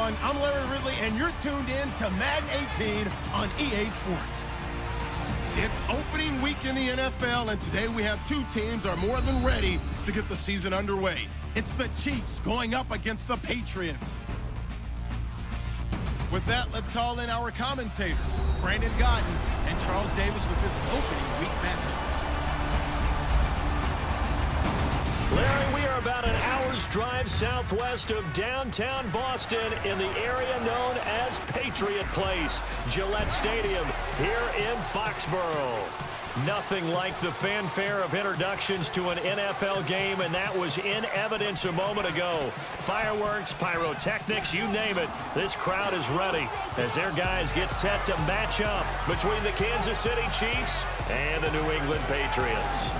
everyone. I'm Larry Ridley, and you're tuned in to Madden 18 on EA Sports. It's opening week in the NFL, and today we have two teams are more than ready to get the season underway. It's the Chiefs going up against the Patriots. With that, let's call in our commentators, Brandon Godden and Charles Davis, with this opening week matchup. Larry, we are about an hour's drive southwest of downtown Boston in the area known as Patriot Place, Gillette Stadium, here in Foxborough. Nothing like the fanfare of introductions to an NFL game, and that was in evidence a moment ago. Fireworks, pyrotechnics, you name it. This crowd is ready as their guys get set to match up between the Kansas City Chiefs and the New England Patriots.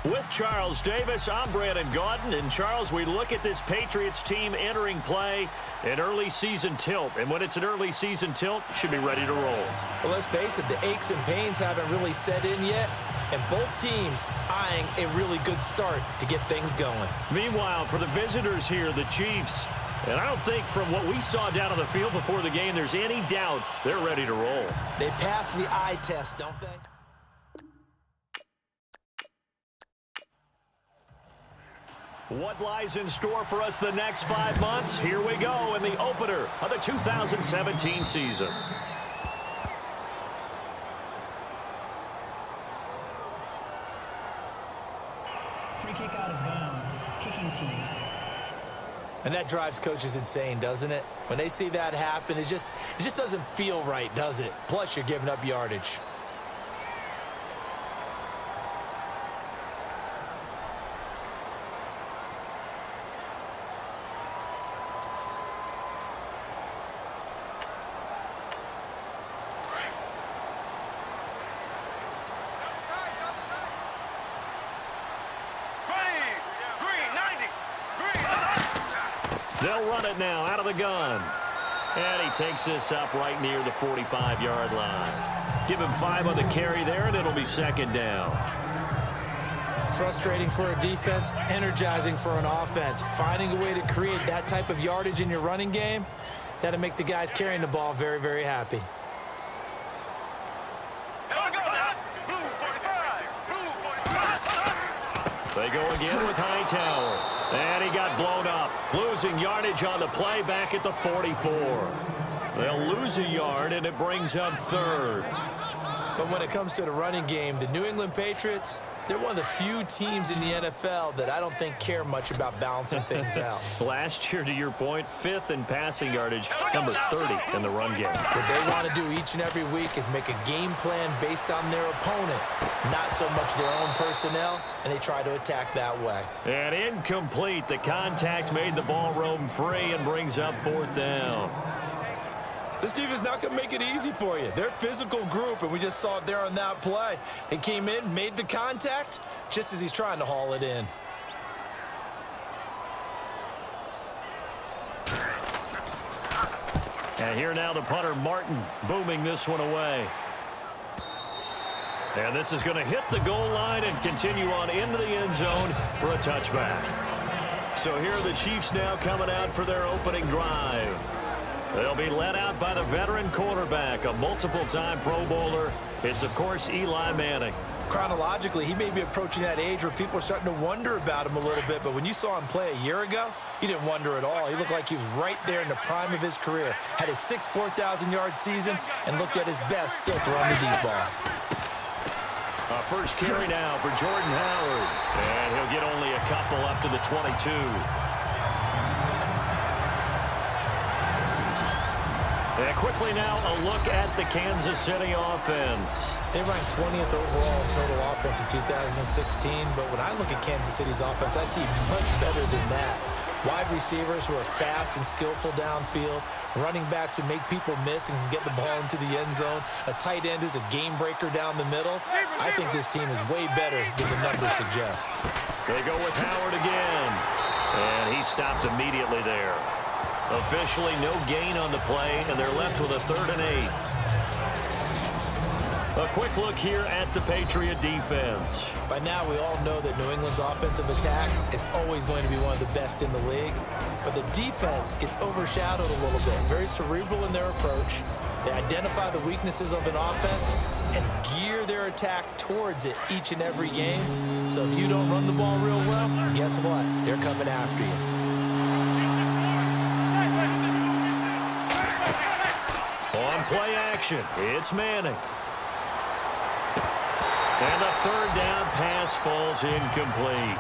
With Charles Davis, I'm Brandon Gaudin. And Charles, we look at this Patriots team entering play in early season tilt. And when it's an early season tilt, should be ready to roll. Well, let's face it, the aches and pains haven't really set in yet. And both teams eyeing a really good start to get things going. Meanwhile, for the visitors here, the Chiefs, and I don't think from what we saw down on the field before the game, there's any doubt they're ready to roll. They pass the eye test, don't they? What lies in store for us the next 5 months? Here we go in the opener of the 2017 season. Free kick out of bounds. Kicking team. And that drives coaches insane, doesn't it? When they see that happen, it just doesn't feel right, does it? Plus, you're giving up yardage. They'll run it now out of the gun. And he takes this up right near the 45-yard line. Give him 5 on the carry there, and it'll be second down. Frustrating for a defense, energizing for an offense. Finding a way to create that type of yardage in your running game, that'll make the guys carrying the ball very, very happy. They go again with Hightower. And he got blown up. Losing yardage on the play back at the 44. They'll lose a yard, and it brings up third. But when it comes to the running game, the New England Patriots, they're one of the few teams in the NFL that I don't think care much about balancing things out. Last year, to your point, 5th in passing yardage, number 30 in the run game. What they want to do each and every week is make a game plan based on their opponent, not so much their own personnel, and they try to attack that way. And incomplete. The contact made the ball roam free and brings up 4th down. This team is not going to make it easy for you. They're a physical group, and we just saw it there on that play. They came in, made the contact, just as he's trying to haul it in. And here now the punter, Martin, booming this one away. And this is going to hit the goal line and continue on into the end zone for a touchback. So here are the Chiefs now coming out for their opening drive. They'll be led out by the veteran quarterback, a multiple-time Pro Bowler. It's, of course, Eli Manning. Chronologically, he may be approaching that age where people are starting to wonder about him a little bit, but when you saw him play a year ago, you didn't wonder at all. He looked like he was right there in the prime of his career. Had his 6th 4,000-yard season and looked at his best still throwing the deep ball. First carry now for Jordan Howard. And he'll get only a couple up to the 22. And quickly now, a look at the Kansas City offense. They ranked 20th overall in total offense in 2016, but when I look at Kansas City's offense, I see much better than that. Wide receivers who are fast and skillful downfield, running backs who make people miss and can get the ball into the end zone, a tight end who's a game breaker down the middle. I think this team is way better than the numbers suggest. They go with Howard again, and he stopped immediately there. Officially no gain on the play, and they're left with a 3rd and 8. A quick look here at the Patriot defense. By now, we all know that New England's offensive attack is always going to be one of the best in the league. But the defense gets overshadowed a little bit. Very cerebral in their approach. They identify the weaknesses of an offense and gear their attack towards it each and every game. So if you don't run the ball real well, guess what? They're coming after you. On play action, it's Manning. And a third down pass falls incomplete.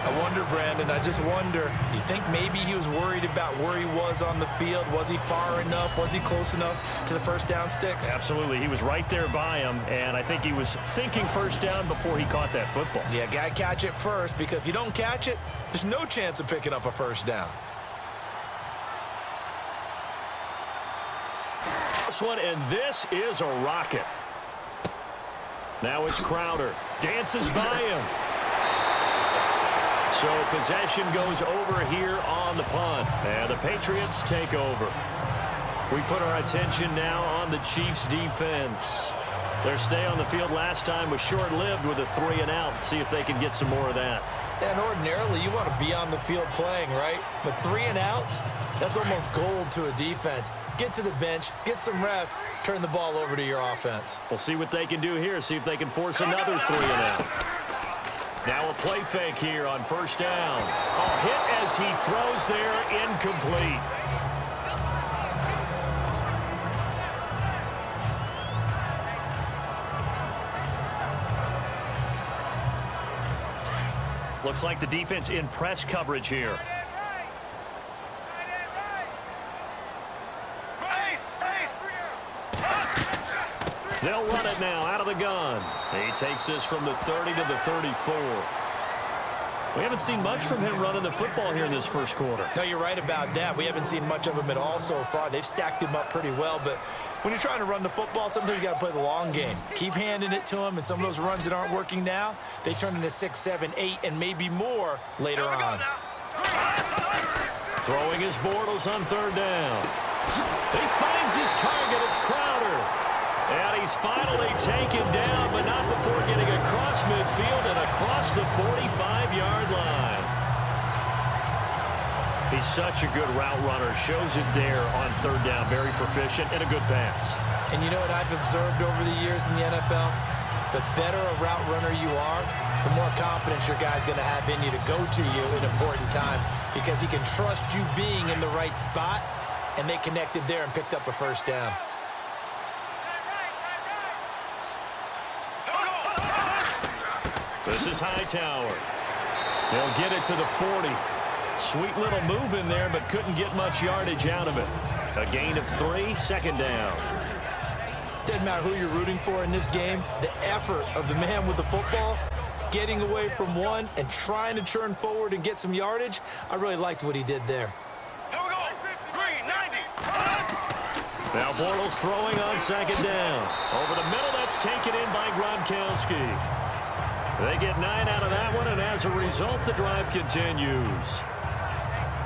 I wonder, Brandon, I just wonder, you think maybe he was worried about where he was on the field? Was he far enough? Was he close enough to the first down sticks? Absolutely. He was right there by him, and I think he was thinking first down before he caught that football. Yeah, got to catch it first, because if you don't catch it, there's no chance of picking up a first down. This one, and this is a rocket. Now it's Crowder. Dances by him. So possession goes over here on the punt. And the Patriots take over. We put our attention now on the Chiefs' defense. Their stay on the field last time was short-lived with a 3-and-out. See if they can get some more of that. And ordinarily, you want to be on the field playing, right? But 3-and-outs, that's almost gold to a defense. Get to the bench, get some rest, turn the ball over to your offense. We'll see what they can do here, see if they can force another 3-and-out. Now a play fake here on first down. A hit as he throws there, incomplete. Looks like the defense in press coverage here. They'll run it now out of the gun. He takes this from the 30 to the 34. We haven't seen much from him running the football here in this first quarter. No, you're right about that. We haven't seen much of him at all so far. They've stacked him up pretty well, but when you're trying to run the football, sometimes you got to play the long game. Keep handing it to him, and some of those runs that aren't working now, they turn into 6, 7, 8, and maybe more later on. Throwing his Bortles on third down. He finds his target. It's Crowder. And he's finally taken down, but not before getting across midfield and across the 45-yard line. He's such a good route runner. Shows it there on third down. Very proficient and a good pass. And you know what I've observed over the years in the NFL? The better a route runner you are, the more confidence your guy's going to have in you to go to you in important times, because he can trust you being in the right spot, and they connected there and picked up a first down. This is Hightower. They'll get it to the 40. Sweet little move in there, but couldn't get much yardage out of it. A gain of 3, second down. Doesn't matter who you're rooting for in this game. The effort of the man with the football, getting away from one and trying to churn forward and get some yardage, I really liked what he did there. Here we go. Green, 90. Now Bortles throwing on second down. Over the middle, that's taken in by Gronkowski. They get 9 out of that one, and as a result, the drive continues.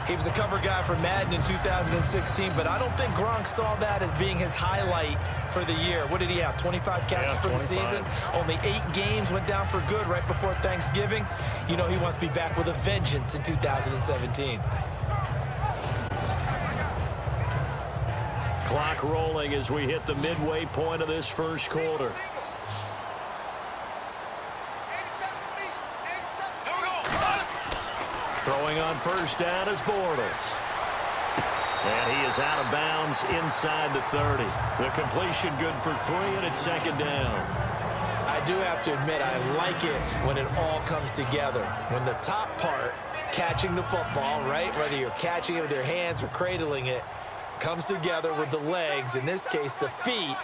He was a cover guy for Madden in 2016, but I don't think Gronk saw that as being his highlight for the year. What did he have, 25 catches for the season? Only 8 games, went down for good right before Thanksgiving. You know he wants to be back with a vengeance in 2017. Clock rolling as we hit the midway point of this first quarter. Throwing on first down is Bortles. And he is out of bounds inside the 30. The completion good for 3, and it's second down. I do have to admit, I like it when it all comes together. When the top part, catching the football, right, whether you're catching it with your hands or cradling it, comes together with the legs, in this case the feet,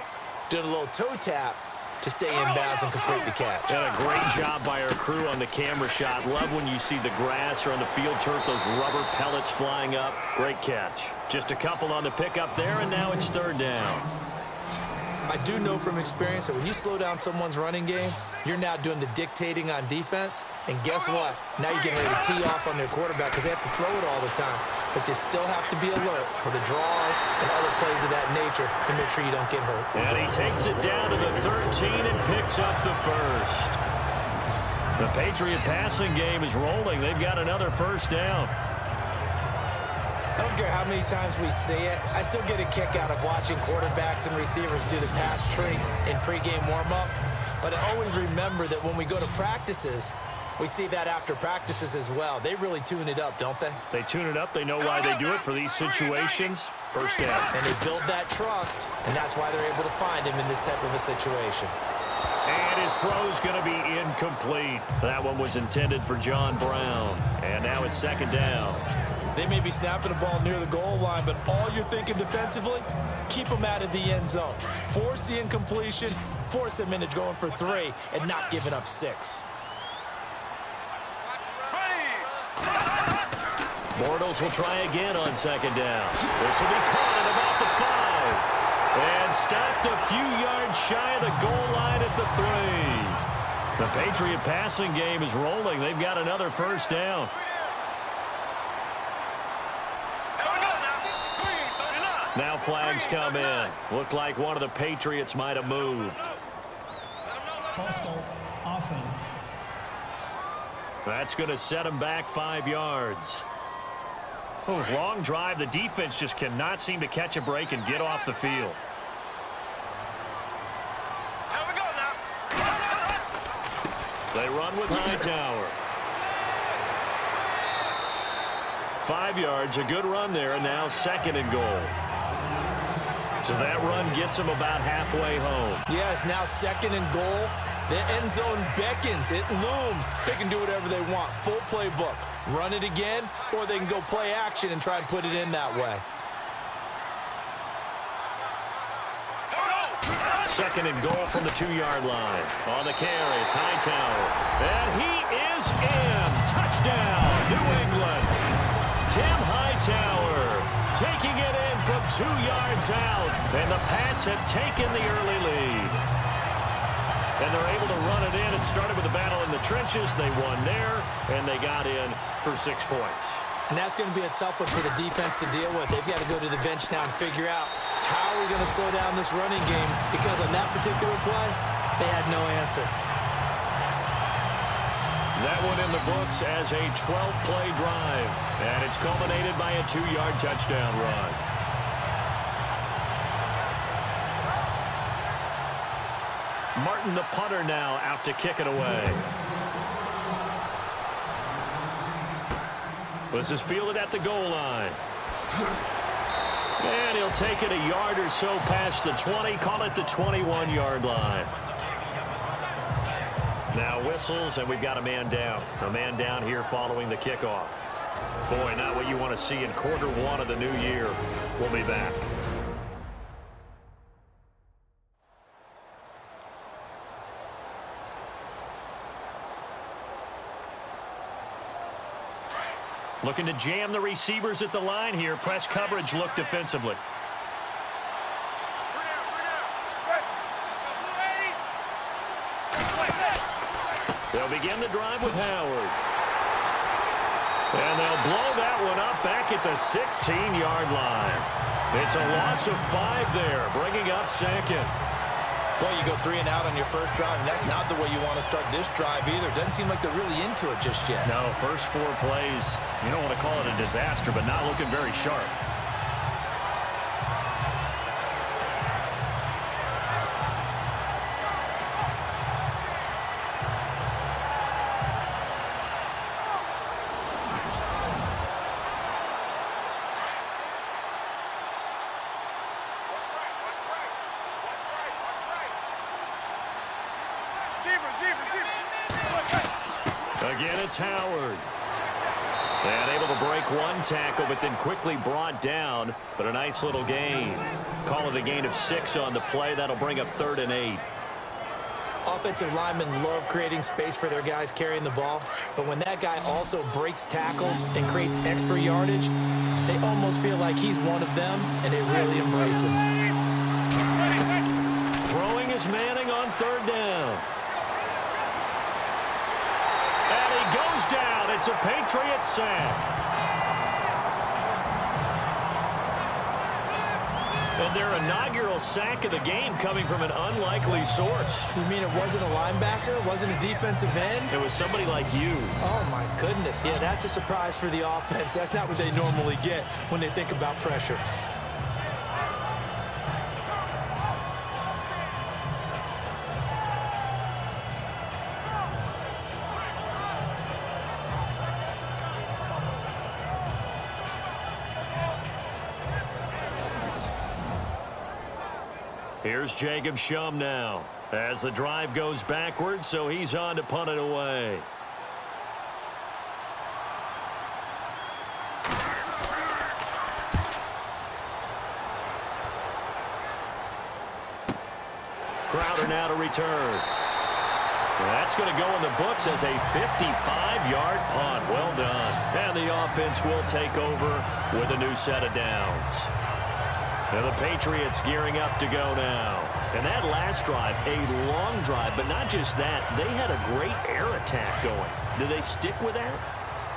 doing a little toe tap to stay in bounds and complete the catch. And a great job by our crew on the camera shot. Love when you see the grass or on the field turf, those rubber pellets flying up. Great catch. Just a couple on the pickup there, and now it's third down. I do know from experience that when you slow down someone's running game, you're now doing the dictating on defense. And guess what? Now you're getting ready to tee off on their quarterback because they have to throw it all the time. but you still have to be alert for the draws and other plays of that nature and make sure you don't get hurt. And he takes it down to the 13 and picks up the first. The Patriot passing game is rolling. They've got another first down. I don't care how many times we see it. I still get a kick out of watching quarterbacks and receivers do the pass tree in pregame warm-up. But I always remember that when we go to practices, we see that after practices as well. They really tune it up, don't they? They tune it up. They know why they do it for these situations. First down. And they build that trust, and that's why they're able to find him in this type of a situation. And his throw's going to be incomplete. That one was intended for John Brown. And now it's second down. They may be snapping the ball near the goal line, but all you're thinking defensively, keep them out of the end zone. Force the incompletion, force them into going for 3, and not giving up 6. Bortles will try again on second down. This will be caught at about the 5. And stopped a few yards shy of the goal line at the 3. The Patriot passing game is rolling. They've got another first down. Now flags come in. Looked like one of the Patriots might have moved. False start, offense. That's going to set him back 5 yards. Oh, long drive. The defense just cannot seem to catch a break and get off the field. They run with Hightower. 5 yards, a good run there, and now second and goal. So that run gets them about halfway home. Yes, now second and goal. The end zone beckons. It looms. They can do whatever they want. Full playbook. Run it again, or they can go play action and try and put it in that way. Second and goal from the 2-yard line. On the carry, it's Hightower. And he is in. Touchdown, New England. Tim Hightower taking it in from 2 yards out. And the Pats have taken the early lead. And they're able to run it in. It started with a battle in the trenches. They won there, and they got in for 6 points. And that's going to be a tough one for the defense to deal with. They've got to go to the bench now and figure out how we're going to slow down this running game, because on that particular play, they had no answer. That one in the books as a 12-play drive, and it's culminated by a 2-yard touchdown run. Martin, the punter, now out to kick it away. This is fielded at the goal line. And he'll take it a yard or so past the 20, call it the 21-yard line. Now whistles, and we've got a man down. A man down here following the kickoff. Boy, not what you want to see in quarter 1 of the new year. We'll be back. Looking to jam the receivers at the line here. Press coverage look defensively. They'll begin the drive with Howard. And they'll blow that one up back at the 16-yard line. It's a loss of 5 there, bringing up second. Boy, you go 3 and out on your first drive, and that's not the way you want to start this drive either. Doesn't seem like they're really into it just yet. No, first 4 plays, you don't want to call it a disaster, but not looking very sharp. Again, it's Howard. And able to break 1 tackle, but then quickly brought down. But a nice little gain. Call it a gain of 6 on the play. That'll bring up 3rd and 8. Offensive linemen love creating space for their guys carrying the ball. But when that guy also breaks tackles and creates extra yardage, they almost feel like he's one of them, and they really embrace him. Throwing is Manning on 3rd down. And he goes down. It's a Patriot sack. And their inaugural sack of the game coming from an unlikely source. You mean it wasn't a linebacker? It wasn't a defensive end? It was somebody like you. Oh, my goodness. Yeah, that's a surprise for the offense. That's not what they normally get when they think about pressure. Here's Jacob Shum now as the drive goes backwards, so he's on to punt it away. Crowder now to return. That's going to go in the books as a 55-yard punt. Well done. And the offense will take over with a new set of downs. And the Patriots gearing up to go now. And that last drive, a long drive, but not just that. They had a great air attack going. Do they stick with that?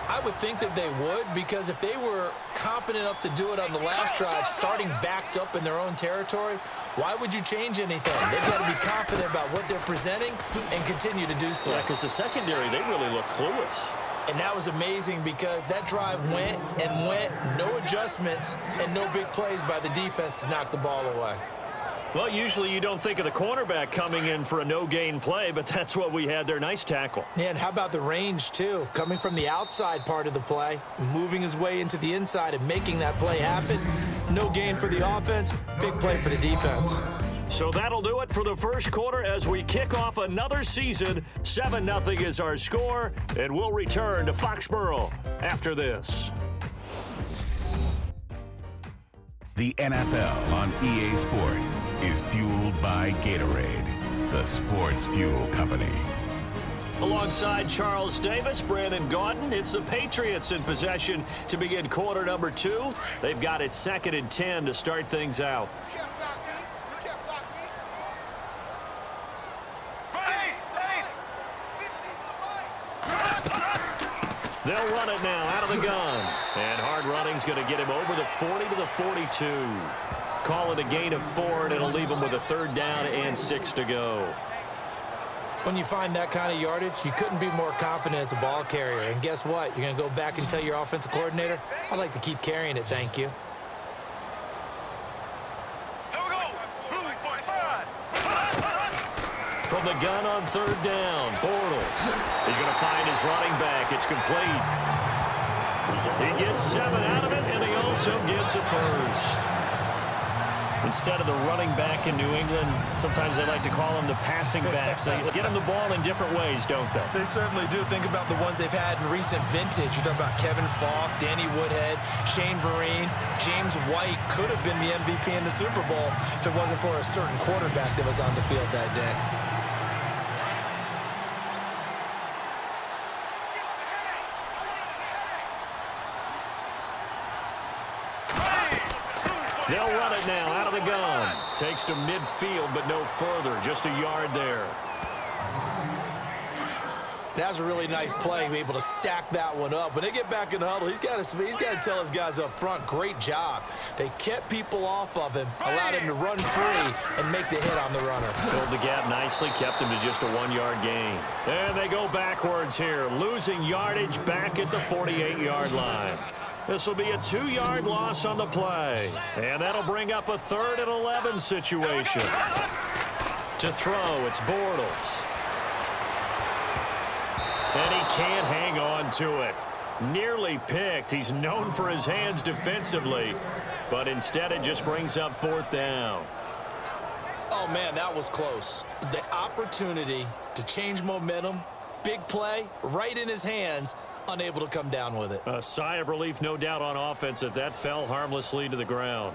I would think that they would, because if they were competent enough to do it on the last drive, starting backed up in their own territory, why would you change anything? They've got to be confident about what they're presenting and continue to do so. Yeah, because the secondary, they really look clueless. And that was amazing because that drive went and went, no adjustments, and no big plays by the defense to knock the ball away. Well, usually you don't think of the cornerback coming in for a no-gain play, but that's what we had there. Nice tackle. Yeah, and how about the range, too? Coming from the outside part of the play, moving his way into the inside and making that play happen. No gain for the offense, big play for the defense. So that'll do it for the first quarter as we kick off another season. 7-0 is our score, and we'll return to Foxborough after this. The NFL on EA Sports is fueled by Gatorade, the sports fuel company. Alongside Charles Davis, Brandon Gaudin, it's the Patriots in possession to begin quarter number 2. They've got it 2nd and 10 to start things out. They'll run it now out of the gun. And hard running's going to get him over the 40 to the 42. Call it a gain of 4, and it'll leave him with a 3rd down and 6 to go. When you find that kind of yardage, you couldn't be more confident as a ball carrier. And guess what? You're going to go back and tell your offensive coordinator, I'd like to keep carrying it, thank you. Here we go. Blue 45. From the gun on 3rd down, Bortles. He's going to find his running back. It's complete. He gets 7 out of it, and he also gets a first. Instead of the running back in New England, sometimes they like to call them the passing backs. They get them the ball in different ways, don't they? They certainly do. Think about the ones they've had in recent vintage. You're talking about Kevin Falk, Danny Woodhead, Shane Vereen, James White could have been the MVP in the Super Bowl if it wasn't for a certain quarterback that was on the field that day. They'll run it now out of the gun. Takes to midfield, but no further. Just a yard there. That was a really nice play, able to stack that one up. When they get back in the huddle, he's got to tell his guys up front, great job. They kept people off of him, allowed him to run free and make the hit on the runner. Filled the gap nicely, kept him to just a 1-yard gain. And they go backwards here, losing yardage back at the 48-yard line. This will be a 2-yard loss on the play. And that'll bring up a 3rd and 11 situation. To throw, it's Bortles. And he can't hang on to it. Nearly picked. He's known for his hands defensively. But instead it just brings up 4th down. Oh, man, that was close. The opportunity to change momentum, big play, right in his hands, unable to come down with it. A sigh of relief, no doubt, on offense that fell harmlessly to the ground.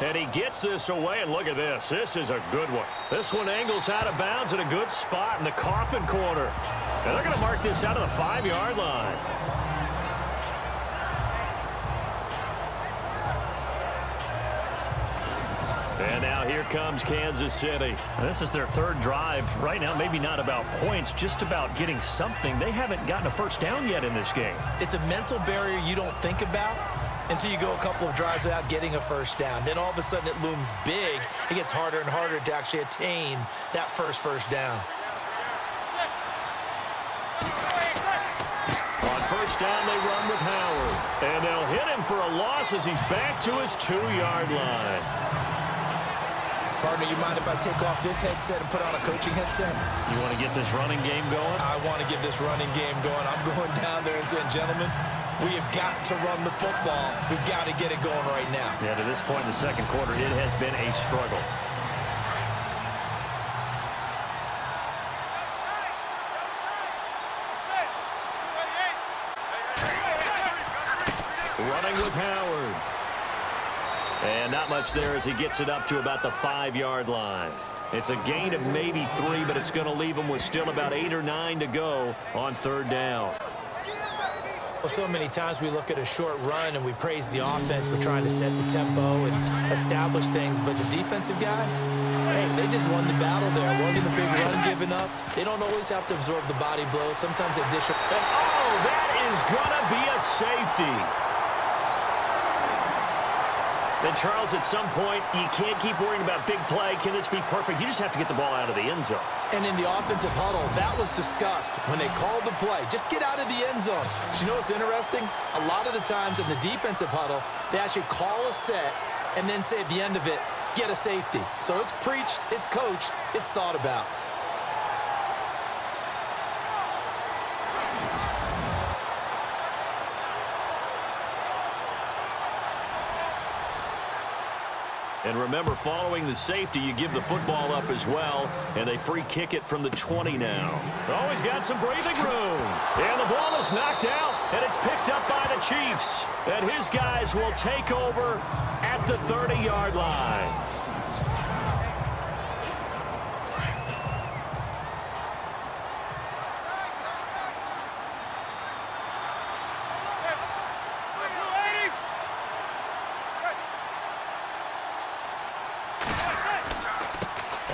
And he gets this away, and look at this. This is a good one. This one angles out of bounds in a good spot in the coffin corner. And they're going to mark this out of the 5-yard line. And now here comes Kansas City. This is their 3rd drive. Right now, maybe not about points, just about getting something. They haven't gotten a first down yet in this game. It's a mental barrier you don't think about, until you go a couple of drives without getting a first down. Then all of a sudden it looms big. It gets harder and harder to actually attain that first down. On first down, they run with Howard. And they'll hit him for a loss as he's back to his 2-yard line. Partner, you mind if I take off this headset and put on a coaching headset? You want to get this running game going? I want to get this running game going. I'm going down there and saying, gentlemen, we have got to run the football. We've got to get it going right now. Yeah, to this point in the second quarter, it has been a struggle. Running with Howard. And not much there as he gets it up to about the 5-yard line. It's a gain of maybe 3, but it's going to leave him with still about 8 or 9 to go on third down. Well, so many times we look at a short run and we praise the offense for trying to set the tempo and establish things, but the defensive guys, hey, they just won the battle there. It wasn't a big run given up. They don't always have to absorb the body blows. Sometimes they dish. And oh, that is going to be a safety. And Charles, at some point, you can't keep worrying about big play. Can this be perfect? You just have to get the ball out of the end zone. And in the offensive huddle, that was discussed when they called the play. Just get out of the end zone. But you know what's interesting? A lot of the times in the defensive huddle, they actually call a set and then say at the end of it, get a safety. So it's preached, it's coached, it's thought about. And remember, following the safety, you give the football up as well, and they free kick it from the 20 now. Oh, he's got some breathing room. And the ball is knocked out, and it's picked up by the Chiefs. And his guys will take over at the 30-yard line.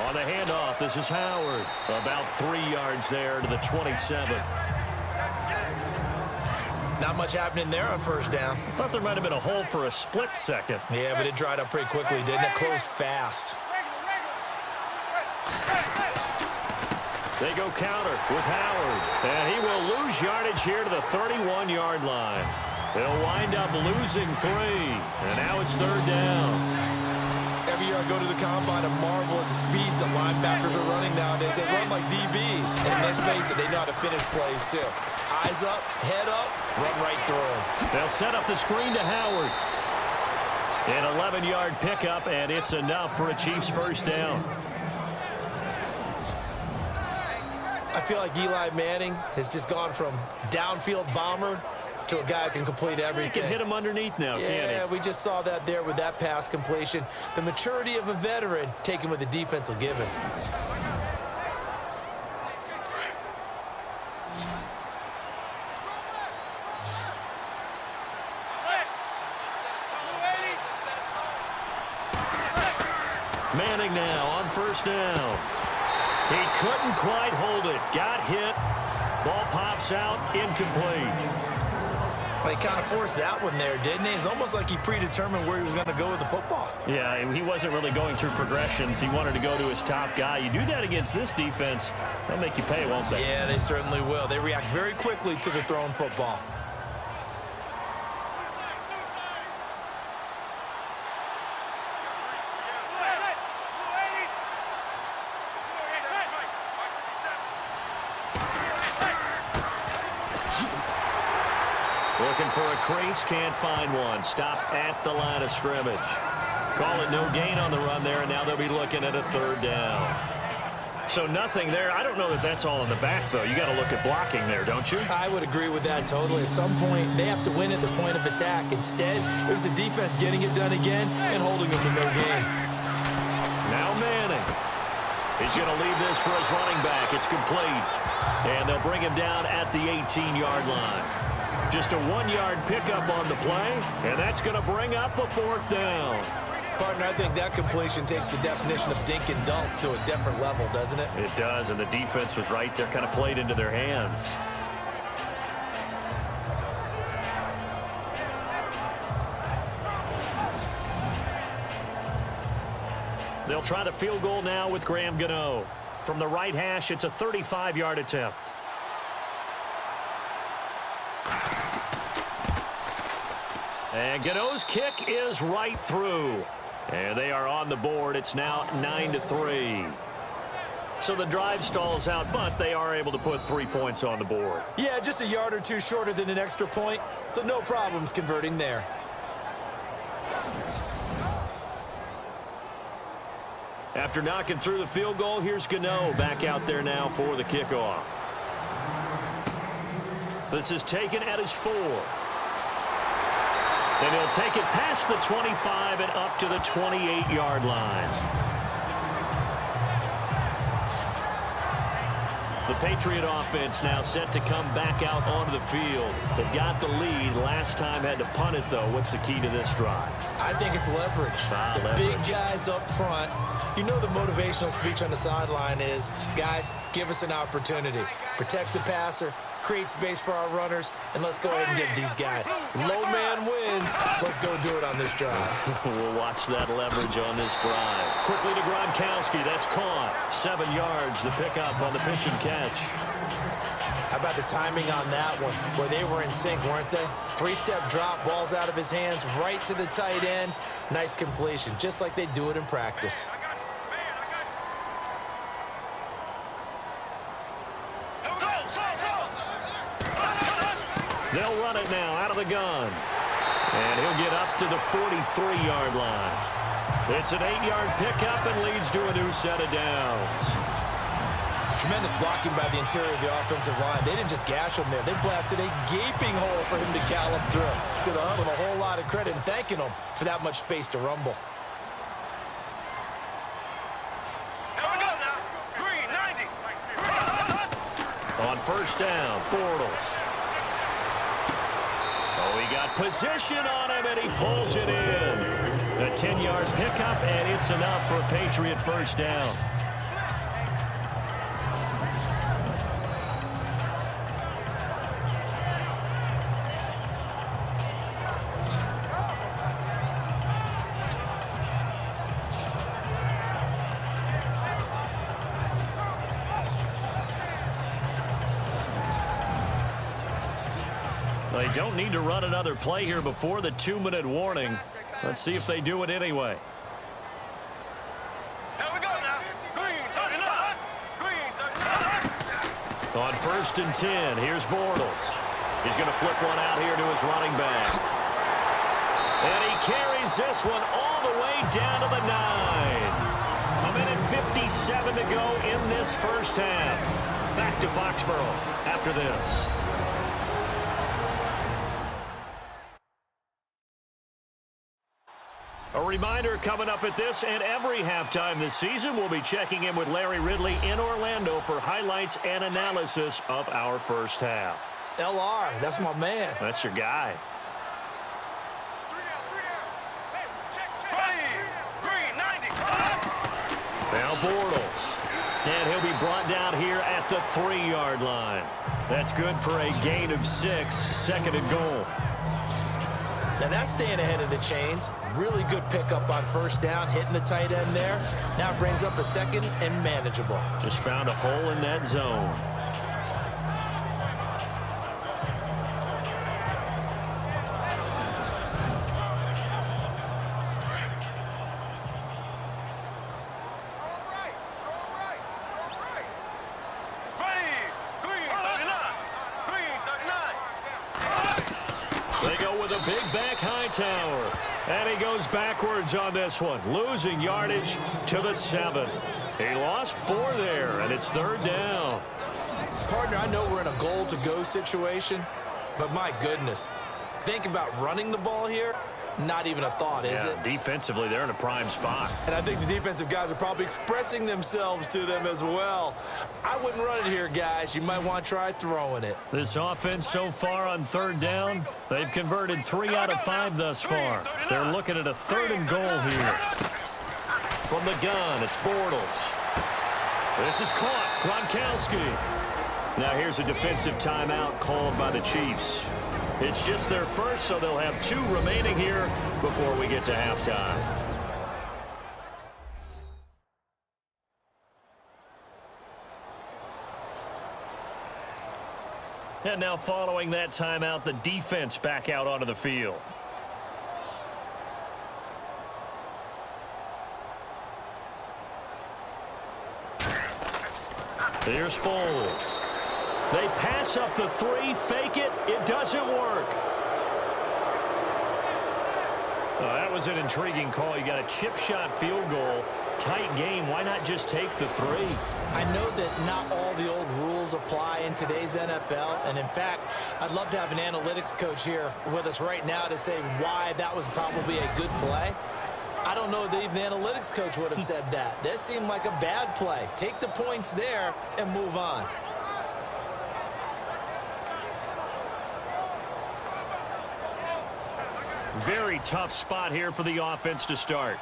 On the handoff, this is Howard. About 3 yards there to the 27. Not much happening there on first down. I thought there might have been a hole for a split second. Yeah, but it dried up pretty quickly, didn't it? Closed fast. They go counter with Howard. And he will lose yardage here to the 31-yard line. They'll wind up losing 3. And now it's third down. Every year I go to the combine and marvel at the speeds that linebackers are running nowadays. They run like DBs. And let's face it, they know how to finish plays too. Eyes up, head up, run right through them. They'll set up the screen to Howard. An 11-yard pickup, and it's enough for a Chiefs first down. I feel like Eli Manning has just gone from downfield bomber to a guy who can complete everything. He can hit him underneath now, can't he? Yeah, we just saw that there with that pass completion. The maturity of a veteran taken with the defense will give him. Manning now on first down. He couldn't quite hold it. Got hit. Ball pops out, incomplete. Well, he kind of forced that one there, didn't he? It's almost like he predetermined where he was going to go with the football. Yeah, he wasn't really going through progressions. He wanted to go to his top guy. You do that against this defense, they'll make you pay, won't they? Yeah, they certainly will. They react very quickly to the thrown football. Looking for a crease, can't find one. Stopped at the line of scrimmage. Call it no gain on the run there, and now they'll be looking at a third down. So nothing there. I don't know that that's all in the back, though. You got to look at blocking there, don't you? I would agree with that totally. At some point, they have to win at the point of attack. Instead, it was the defense getting it done again and holding them to no gain. Now Manning. He's going to leave this for his running back. It's complete. And they'll bring him down at the 18-yard line. Just a 1-yard pickup on the play, and that's going to bring up a fourth down. Partner, I think that completion takes the definition of dink and dunk to a different level, doesn't it? It does, and the defense was right there, kind of played into their hands. They'll try the field goal now with Graham Gano. From the right hash, it's a 35-yard attempt. And Gano's kick is right through. And they are on the board. It's now 9-3. So the drive stalls out, but they are able to put 3 points on the board. Yeah, just a yard or two shorter than an extra point, so no problems converting there. After knocking through the field goal, here's Gano back out there now for the kickoff. This is taken at his 4. And he'll take it past the 25 and up to the 28-yard line. The Patriot offense now set to come back out onto the field. They've got the lead. Last time had to punt it, though. What's the key to this drive? I think it's leverage. Leverage. Big guys up front. You know the motivational speech on the sideline is, guys, give us an opportunity. Protect the passer, create space for our runners, and let's go ahead and give these guys. Low man wins. Let's go do it on this drive. We'll watch that leverage on this drive. Quickly to Gronkowski. That's caught. 7 yards, the pickup on the pitch and catch. How about the timing on that one, where they were in sync, weren't they? 3-step drop, balls out of his hands, right to the tight end. Nice completion, just like they do it in practice. They'll run it now out of the gun. And he'll get up to the 43-yard line. It's an 8-yard pickup and leads to a new set of downs. Tremendous blocking by the interior of the offensive line. They didn't just gash him there. They blasted a gaping hole for him to gallop through. To the huddle, a whole lot of credit and thanking him for that much space to rumble. On first down, Bortles. Oh, he got position on him, and he pulls it in. A 10-yard pickup, and it's enough for a Patriot first down. They don't need to run another play here before the 2-minute warning. Let's see if they do it anyway. Here we go now. Green 39. Green 39. On first and 10, here's Bortles. He's going to flip one out here to his running back. And he carries this one all the way down to the 9. A minute 57 to go in this first half. Back to Foxborough after this. A reminder coming up at this and every halftime this season, we'll be checking in with Larry Ridley in Orlando for highlights and analysis of our first half. LR, that's my man. That's your guy. Green 90. Now Bortles. And he'll be brought down here at the 3-yard line. That's good for a gain of 6, second and goal. Now that's staying ahead of the chains. Really good pickup on first down, hitting the tight end there. Now brings up a second and manageable. Just found a hole in that zone. They go with a big back high tower. And he goes backwards on this one, losing yardage to the 7. He lost 4 there, and it's third down. Partner, I know we're in a goal-to-go situation, but my goodness, think about running the ball here. Not even a thought, is it? Defensively, they're in a prime spot. And I think the defensive guys are probably expressing themselves to them as well. I wouldn't run it here, guys. You might want to try throwing it. This offense so far on third down, they've converted 3 out of 5 thus far. They're looking at a 3rd and goal here. From the gun, it's Bortles. This is caught. Gronkowski. Now here's a defensive timeout called by the Chiefs. It's just their first, so they'll have 2 remaining here before we get to halftime. And now following that timeout, the defense back out onto the field. Here's Foles. They pass up the three, fake it. It doesn't work. Oh, that was an intriguing call. You got a chip shot field goal. Tight game. Why not just take the three? I know that not all the old rules apply in today's NFL. And in fact, I'd love to have an analytics coach here with us right now to say why that was probably a good play. I don't know that even the analytics coach would have said that. That seemed like a bad play. Take the points there and move on. Very tough spot here for the offense to start.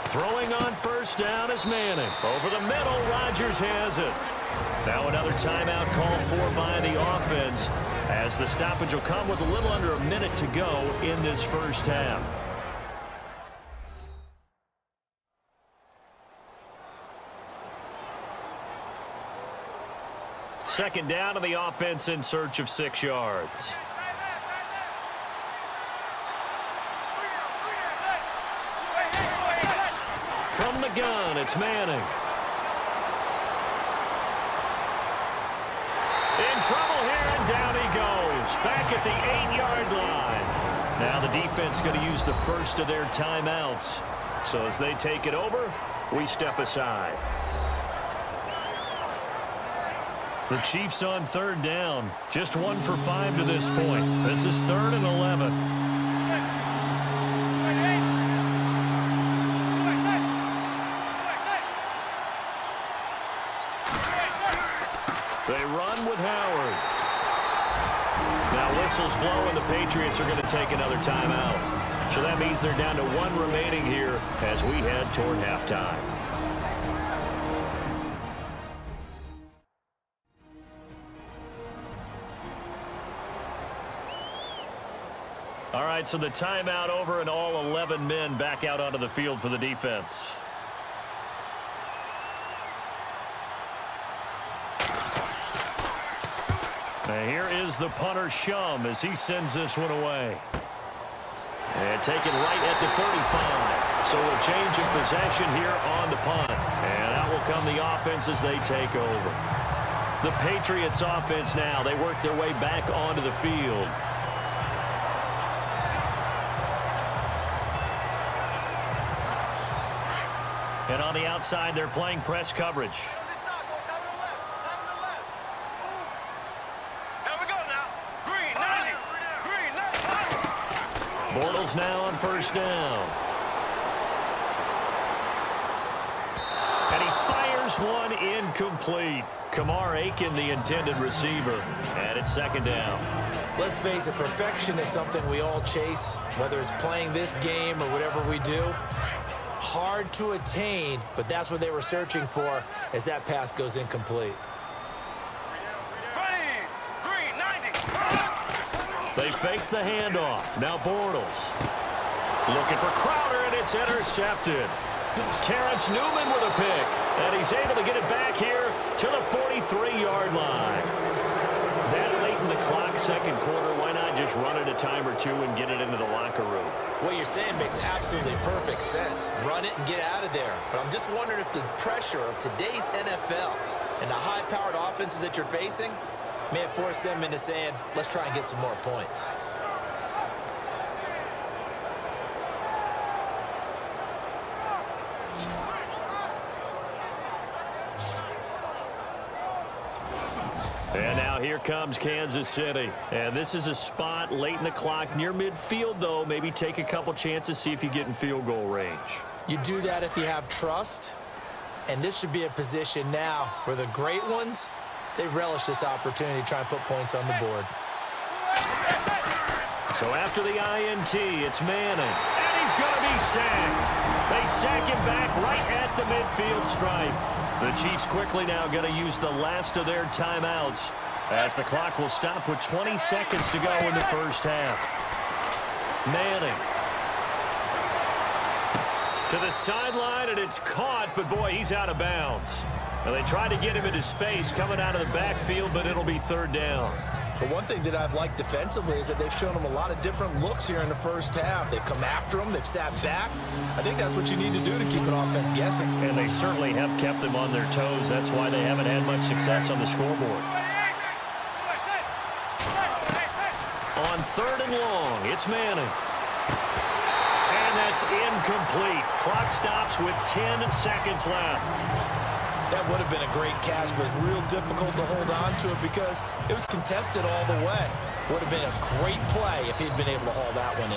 Throwing on first down is Manning. Over the middle, Rodgers has it. Now another timeout called for by the offense as the stoppage will come with a little under a minute to go in this first half. Second down to the offense in search of 6 yards. From the gun, it's Manning. In trouble here, and down he goes. Back at the 8-yard line. Now the defense going to use the first of their timeouts. So as they take it over, we step aside. The Chiefs on third down. Just 1 for 5 to this point. This is 3rd and 11. They run with Howard. Now whistles blow and the Patriots are going to take another timeout. So that means they're down to 1 remaining here as we head toward halftime. All right, so the timeout over and all 11 men back out onto the field for the defense. And here is the punter, Shum, as he sends this one away. And taken right at the 35. So a change of possession here on the punt. And out will come the offense as they take over. The Patriots offense now, they work their way back onto the field. And on the outside, they're playing press coverage. Bortles now on first down. And he fires one incomplete. Kamar Aiken, the intended receiver. And it's 2nd down. Let's face it, perfection is something we all chase, whether it's playing this game or whatever we do. Hard to attain, but that's what they were searching for as that pass goes incomplete. They fake the handoff. Now Bortles. Looking for Crowder, and it's intercepted. Terrence Newman with a pick. And he's able to get it back here to the 43-yard line. That late in the clock, 2nd quarter, why not just run it a time or two and get it into the locker room? What you're saying makes absolutely perfect sense. Run it and get out of there. But I'm just wondering if the pressure of today's NFL and the high-powered offenses that you're facing may have forced them into saying, let's try and get some more points. And now here comes Kansas City. And this is a spot late in the clock near midfield, though. Maybe take a couple chances, see if you get in field goal range. You do that if you have trust. And this should be a position now where the great ones, they relish this opportunity to try and put points on the board. So after the INT, it's Manning. And he's going to be sacked. They sack him back right at the midfield stripe. The Chiefs quickly now going to use the last of their timeouts as the clock will stop with 20 seconds to go in the first half. Manning. To the sideline, and it's caught, but boy, he's out of bounds. Now, they tried to get him into space coming out of the backfield, but it'll be third down. But one thing that I've liked defensively is that they've shown him a lot of different looks here in the first half. They've come after him. They've sat back. I think that's what you need to do to keep an offense guessing. And they certainly have kept them on their toes. That's why they haven't had much success on the scoreboard. On third and long, it's Manning. And that's incomplete. Clock stops with 10 seconds left. That would have been a great catch, but it's real difficult to hold on to it because it was contested all the way. Would have been a great play if he'd been able to haul that one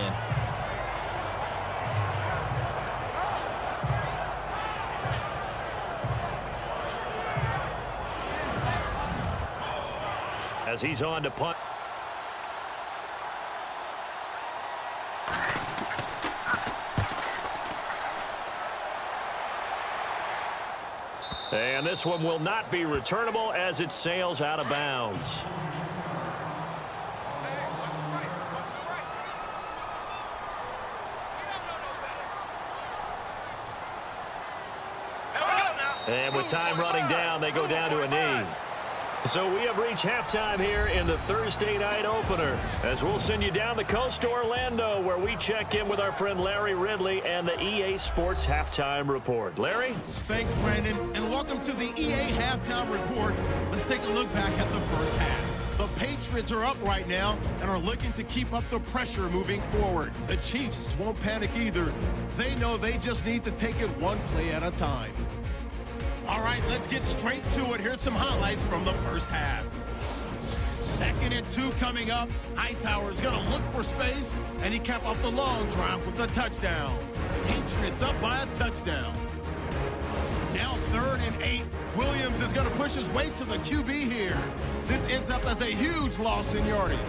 in. As he's on to punt. And this one will not be returnable as it sails out of bounds. And with time running down, they go down to a knee. So we have reached halftime here in the Thursday night opener, as we'll send you down the coast to Orlando, where we check in with our friend Larry Ridley and the EA Sports Halftime Report. Larry? Thanks, Brandon, and welcome to the EA Halftime Report. Let's take a look back at the first half. The Patriots are up right now and are looking to keep up the pressure moving forward. The Chiefs won't panic either. They know they just need to take it one play at a time. All right, let's get straight to it. Here's some highlights from the first half. 2nd and 2 coming up. Hightower's going to look for space, and he capped off the long drive with a touchdown. Patriots up by a touchdown. Now 3rd and 8. Williams is going to push his way to the QB here. This ends up as a huge loss in yardage.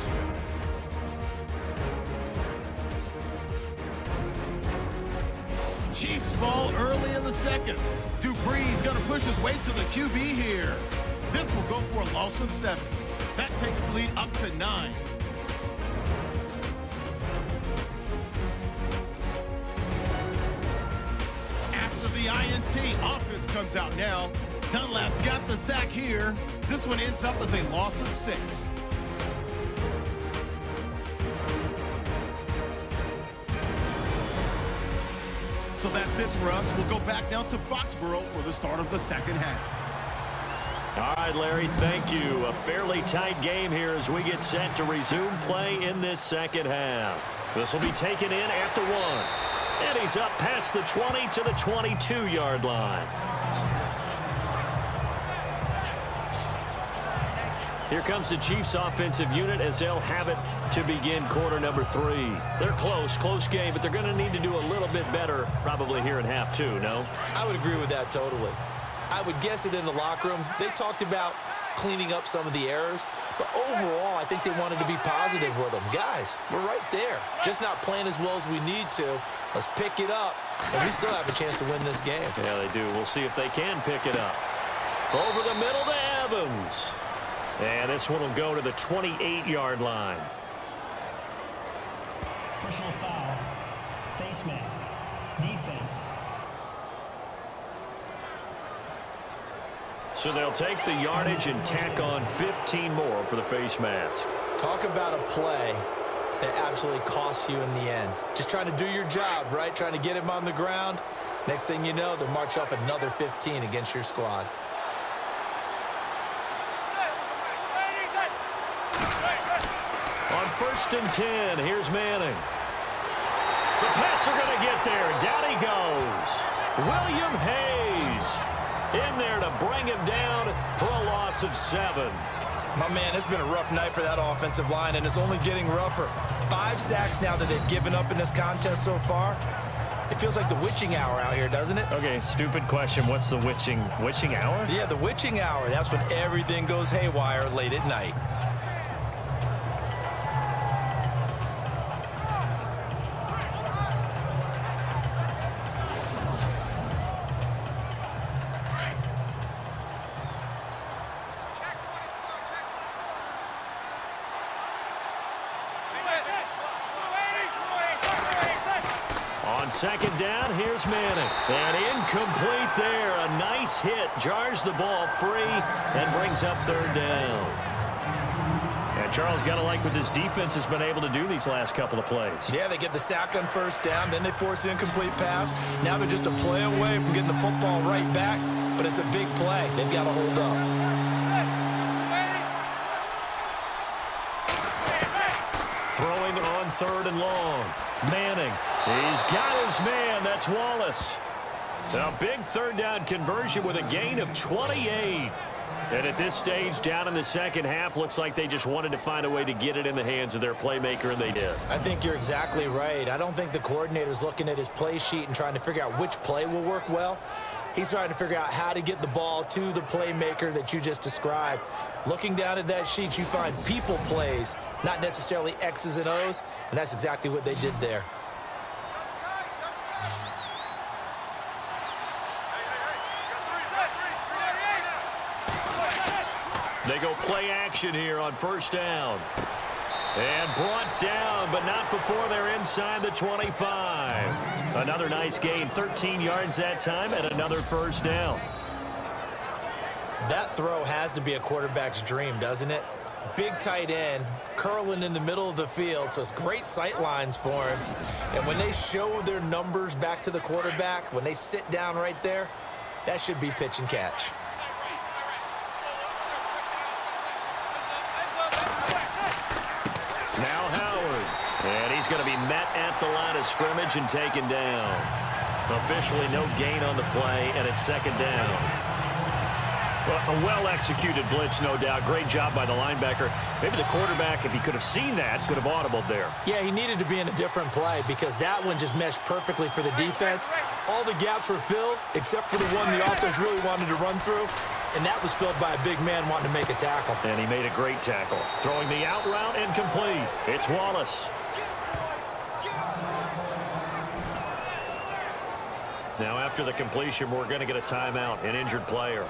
Chiefs ball early in the 2nd. Dupree's going to push his way to the QB here. This will go for a loss of 7. That takes the lead up to 9. After the INT, offense comes out now. Dunlap's got the sack here. This one ends up as a loss of 6. So that's it for us. We'll go back now to Foxborough for the start of the second half. All right, Larry, thank you. A fairly tight game here as we get set to resume play in this second half. This will be taken in at the 1. And he's up past the 20 to the 22-yard line. Here comes the Chiefs offensive unit as they'll have it to begin quarter number 3. They're close game, but they're going to need to do a little bit better probably here in half 2, no? I would agree with that totally. I would guess it in the locker room. They talked about cleaning up some of the errors, but overall, I think they wanted to be positive with them. Guys, we're right there. Just not playing as well as we need to. Let's pick it up, and we still have a chance to win this game. Yeah, they do. We'll see if they can pick it up. Over the middle to Evans. And this one will go to the 28-yard line. Personal foul. Face mask. Defense. So they'll take the yardage and tack on 15 more for the face mask. Talk about a play that absolutely costs you in the end. Just trying to do your job, right? Trying to get him on the ground. Next thing you know, they'll march off another 15 against your squad. On 1st and 10, here's Manning. The Pats are going to get there. Down he goes. William Hayes in there to bring him down for a loss of 7. My man, it's been a rough night for that offensive line, and it's only getting rougher. 5 sacks now that they've given up in this contest so far. It feels like the witching hour out here, doesn't it? Okay, stupid question. What's the witching hour? Yeah, the witching hour. That's when everything goes haywire late at night. On On second down, here's Manning. And incomplete there. A nice hit. Jars the ball free and brings up third down. And Charles, got to like what this defense has been able to do these last couple of plays. Yeah, they get the sack on first down, then they force the incomplete pass. Now they're just a play away from getting the football right back, but it's a big play. They've got to hold up. Throwing on third and long. Manning. He's got his man. That's Wallace. A big third down conversion with a gain of 28. And at this stage, down in the second half, looks like they just wanted to find a way to get it in the hands of their playmaker, and they did. I think you're exactly right. I don't think the coordinator's looking at his play sheet and trying to figure out which play will work well. He's trying to figure out how to get the ball to the playmaker that you just described. Looking down at that sheet, you find people plays, not necessarily X's and O's, and that's exactly what they did there. They go play action here on first down. And brought down, but not before they're inside the 25. Another nice gain, 13 yards that time, and another first down. That throw has to be a quarterback's dream, doesn't it? Big tight end, curling in the middle of the field, so it's great sight lines for him. And when they show their numbers back to the quarterback, when they sit down right there, that should be pitch and catch. Now Howard, and he's going to be met at the line of scrimmage and taken down. Officially no gain on the play, and it's second down. Well, a well-executed blitz, no doubt. Great job by the linebacker. Maybe the quarterback, if he could have seen that, could have audibled there. Yeah, he needed to be in a different play because that one just meshed perfectly for the defense. All the gaps were filled except for the one the offense really wanted to run through, and that was filled by a big man wanting to make a tackle. And he made a great tackle. Throwing the out route and complete. It's Wallace. Now after the completion, we're going to get a timeout, an injured player.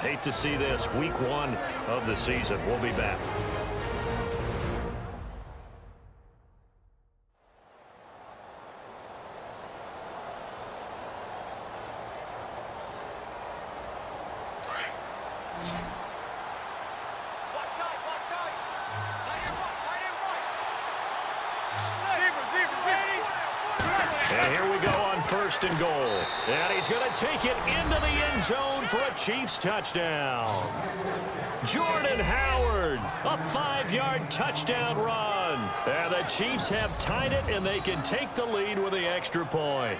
Hate to see this. Week 1 of the season. We'll be back. And here we go on first and goal. And he's going to take it into the end zone for a Chiefs touchdown. Jordan Howard, a 5-yard touchdown run. And the Chiefs have tied it, and they can take the lead with the extra point.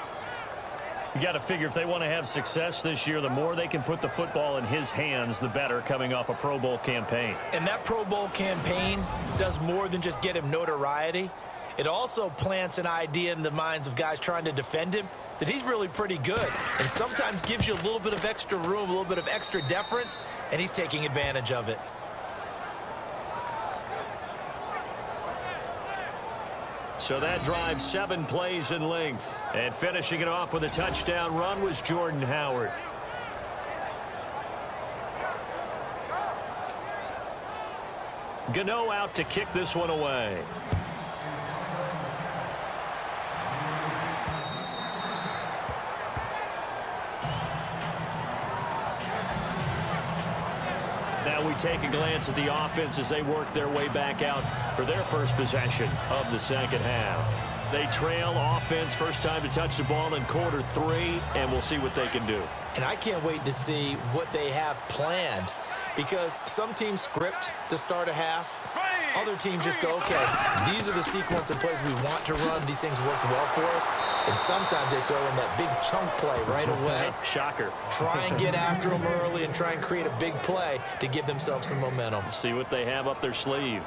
You got to figure if they want to have success this year, the more they can put the football in his hands, the better, coming off a Pro Bowl campaign. And that Pro Bowl campaign does more than just get him notoriety. It also plants an idea in the minds of guys trying to defend him that he's really pretty good and sometimes gives you a little bit of extra room, a little bit of extra deference, and he's taking advantage of it. So that drive 7 plays in length. And finishing it off with a touchdown run was Jordan Howard. Gano out to kick this one away. Now we take a glance at the offense as they work their way back out for their first possession of the second half. They trail offense, first time to touch the ball in quarter 3, and we'll see what they can do. And I can't wait to see what they have planned because some teams script to start a half. Other teams just go, okay, these are the sequence of plays we want to run. These things worked well for us. And sometimes they throw in that big chunk play right away. Shocker. Try and get after them early and try and create a big play to give themselves some momentum. See what they have up their sleeve.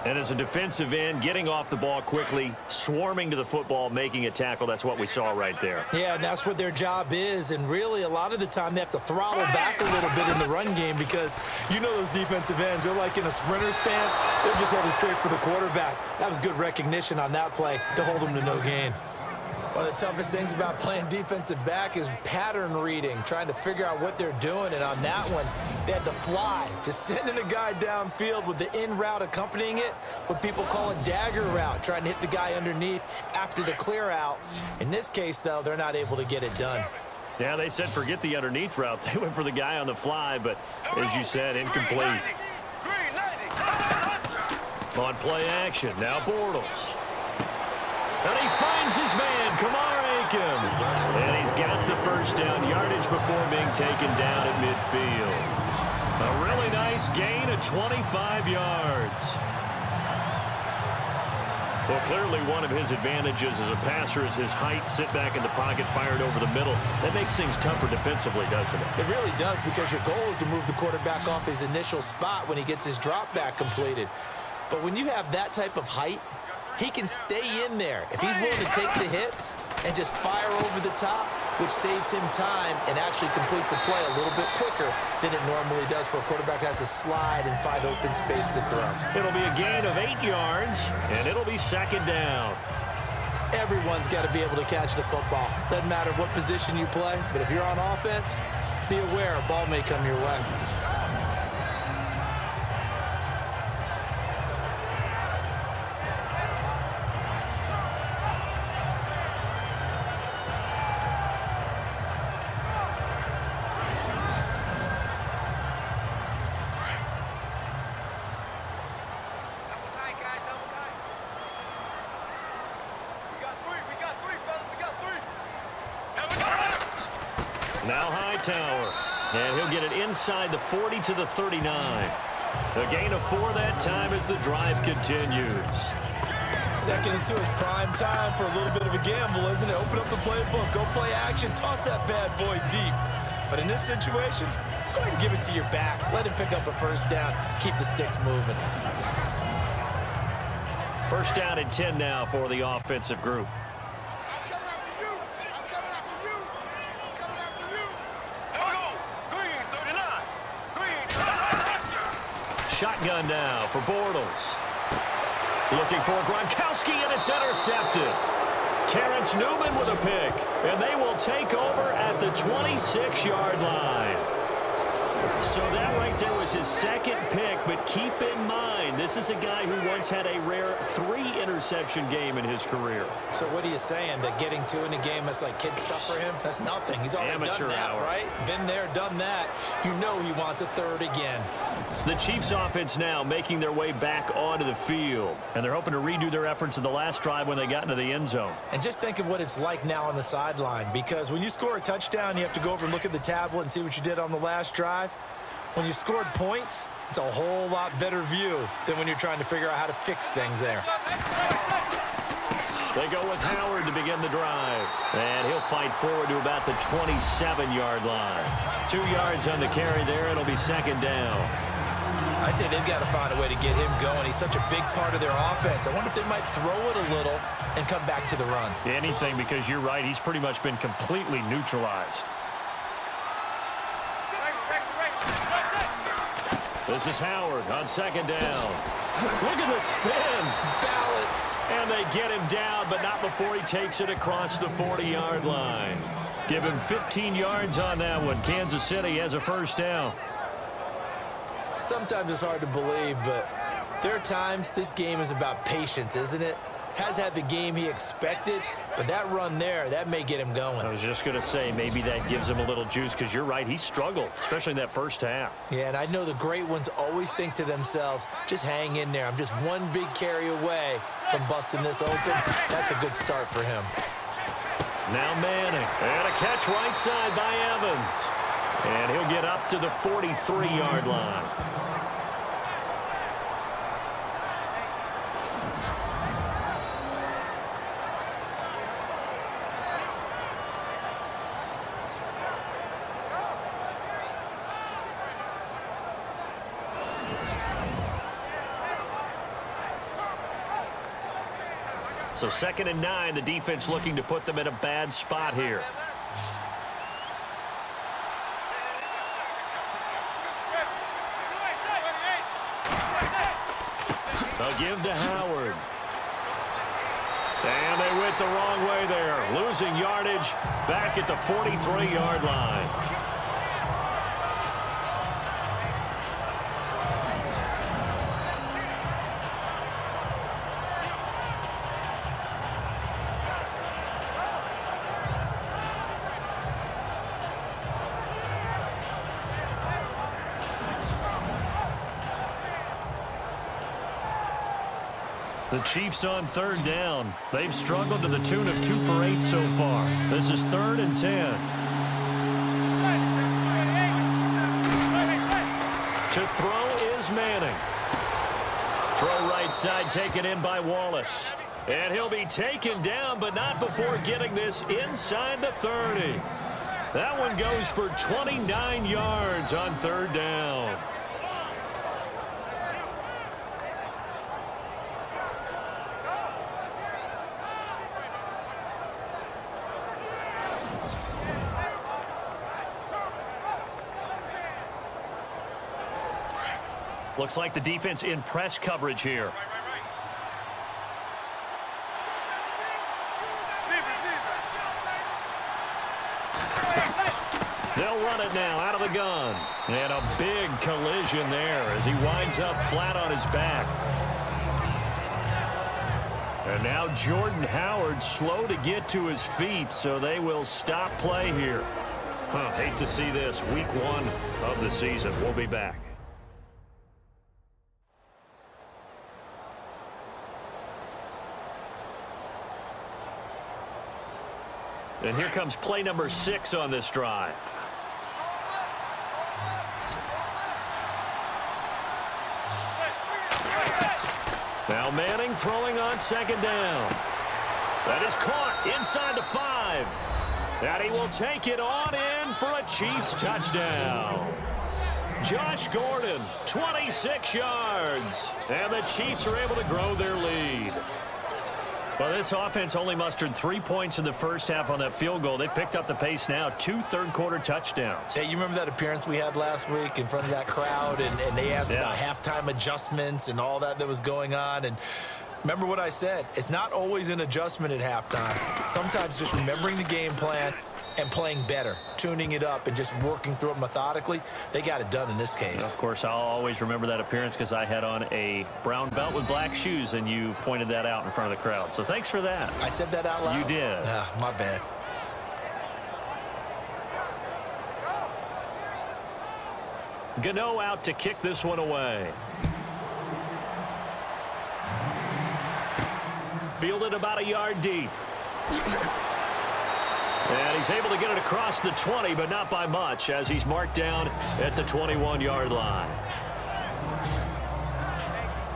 And as a defensive end, getting off the ball quickly, swarming to the football, making a tackle, that's what we saw right there. Yeah, and that's what their job is. And really, a lot of the time, they have to throttle back a little bit in the run game because you know those defensive ends, they're like in a sprinter stance. They're just headed straight for the quarterback. That was good recognition on that play to hold them to no gain. One of the toughest things about playing defensive back is pattern reading, trying to figure out what they're doing. And on that one, they had to fly, just sending a guy downfield with the in route accompanying it, what people call a dagger route, trying to hit the guy underneath after the clear out. In this case, though, they're not able to get it done. Yeah, they said forget the underneath route. They went for the guy on the fly, but as you said, incomplete. On play action, now Bortles. And he finds his man, Kamar Aiken. And he's got the first down yardage before being taken down at midfield. A really nice gain of 25 yards. Well, clearly one of his advantages as a passer is his height, sit back in the pocket, fired over the middle. That makes things tougher defensively, doesn't it? It really does, because your goal is to move the quarterback off his initial spot when he gets his drop back completed. But when you have that type of height, he can stay in there if he's willing to take the hits and just fire over the top, which saves him time and actually completes a play a little bit quicker than it normally does for a quarterback who has to slide and find open space to throw. It'll be a gain of 8 yards, and it'll be second down. Everyone's got to be able to catch the football. Doesn't matter what position you play, but if you're on offense, be aware a ball may come your way. Now Hightower, and he'll get it inside the 40 to the 39. A gain of 4 that time as the drive continues. Second and 2 is prime time for a little bit of a gamble, isn't it? Open up the playbook, go play action, toss that bad boy deep. But in this situation, go ahead and give it to your back. Let him pick up a first down, keep the sticks moving. First down and 10 now for the offensive group. Shotgun now for Bortles. Looking for Gronkowski, and it's intercepted. Terrence Newman with a pick, and they will take over at the 26-yard line. So that right there was his second pick, but keep in mind, this is a guy who once had a rare 3-interception game in his career. So what are you saying, that getting 2 in a game is like kid stuff for him? That's nothing. He's already done that, right? Been there, done that. You know he wants a third again. The Chiefs offense now making their way back onto the field, and they're hoping to redo their efforts in the last drive when they got into the end zone. And just think of what it's like now on the sideline, because when you score a touchdown, you have to go over and look at the tablet and see what you did on the last drive. When you scored points, it's a whole lot better view than when you're trying to figure out how to fix things there. They go with Howard to begin the drive, and he'll fight forward to about the 27-yard line. 2 yards on the carry there. It'll be second down. I'd say they've got to find a way to get him going. He's such a big part of their offense. I wonder if they might throw it a little and come back to the run. Anything, because you're right. He's pretty much been completely neutralized. This is Howard on second down. Look at the spin. Balance. And they get him down, but not before he takes it across the 40-yard line. Give him 15 yards on that one. Kansas City has a first down. Sometimes it's hard to believe, but there are times this game is about patience, isn't it? Has had the game he expected, but that run there, that may get him going. I was just going to say, maybe that gives him a little juice, because you're right, he struggled, especially in that first half. Yeah, and I know the great ones always think to themselves, just hang in there. I'm just one big carry away from busting this open. That's a good start for him. Now Manning, and a catch right side by Evans. And he'll get up to the 43-yard line. So 2nd and 9, the defense looking to put them in a bad spot here. They'll give to Howard. And they went the wrong way there. losing yardage back at the 43-yard line. The Chiefs on third down. They've struggled to the tune of 2 for 8 so far. This is 3rd and 10. To throw is Manning. Throw right side taken in by Wallace. And he'll be taken down, but not before getting this inside the 30. That one goes for 29 yards on third down. Looks like the defense in press coverage here. They'll run it now out of the gun. And a big collision there as he winds up flat on his back. And now Jordan Howard slow to get to his feet, so they will stop play here. Hate to see this. Week 1 of the season. We'll be back. And here comes play number 6 on this drive. Now Manning throwing on second down. That is caught inside the 5. And he will take it on in for a Chiefs touchdown. Josh Gordon, 26 yards. And the Chiefs are able to grow their lead. Well, this offense only mustered 3 points in the first half on that field goal. They picked up the pace now, 2 third-quarter touchdowns. Hey, you remember that appearance we had last week in front of that crowd, and they asked about halftime adjustments and all that was going on, and remember what I said. It's not always an adjustment at halftime. Sometimes just remembering the game plan and playing better, tuning it up and just working through it methodically. They got it done in this case. Of course, I'll always remember that appearance because I had on a brown belt with black shoes, and you pointed that out in front of the crowd. So thanks for that. I said that out loud? You did. My bad. Gano out to kick this one away. Fielded about a yard deep. And he's able to get it across the 20, but not by much, as he's marked down at the 21-yard line.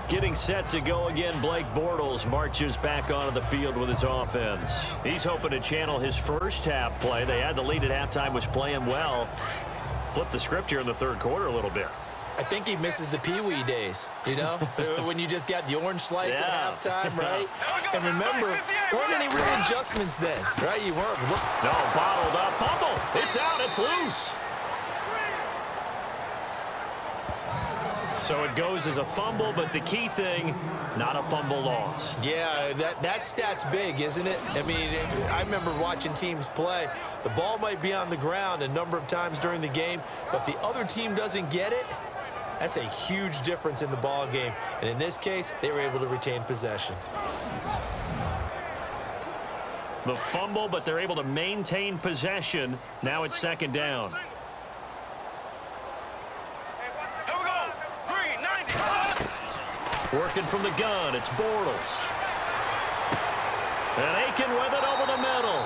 Getting set to go again, Blake Bortles marches back onto the field with his offense. He's hoping to channel his first half play. They had the lead at halftime, was playing well. Flip the script here in the third quarter a little bit. I think he misses the Pee-wee days, you know, when you just got the orange slice at halftime, right? And remember, weren't any real adjustments then, right? You weren't. No, bottled up. Fumble. It's out. It's loose. So it goes as a fumble, but the key thing, not a fumble loss. Yeah, that stat's big, isn't it? I mean, I remember watching teams play. The ball might be on the ground a number of times during the game, but the other team doesn't get it. That's a huge difference in the ball game. And in this case, they were able to retain possession. The fumble, but they're able to maintain possession. Now it's second down. Here we go. Green, 90. Working from the gun, it's Bortles. And Aiken with it over the middle.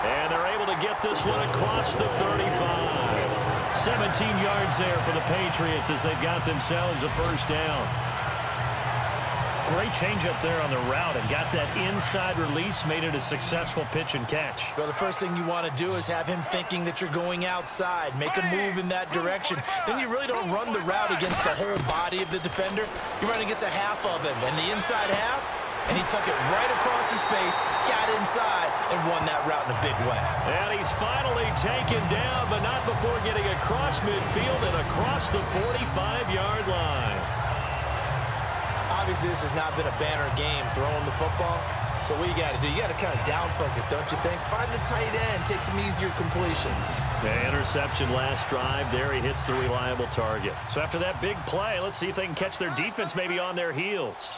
And they're able to get this one across the 35. 17 yards there for the Patriots as they've got themselves a first down. Great change up there on the route and got that inside release, made it a successful pitch and catch. Well, the first thing you want to do is have him thinking that you're going outside, make a move in that direction. Then you really don't run the route against the whole body of the defender. You run against a half of him, and the inside half, and he took it right across his face, got inside, and won that route in a big way. And he's finally taken down, but not before getting across midfield and across the 45-yard line. Obviously, this has not been a banner game throwing the football. So what you got to do, you got to kind of down focus, don't you think? Find the tight end, take some easier completions. The interception last drive. There he hits the reliable target. So after that big play, let's see if they can catch their defense maybe on their heels.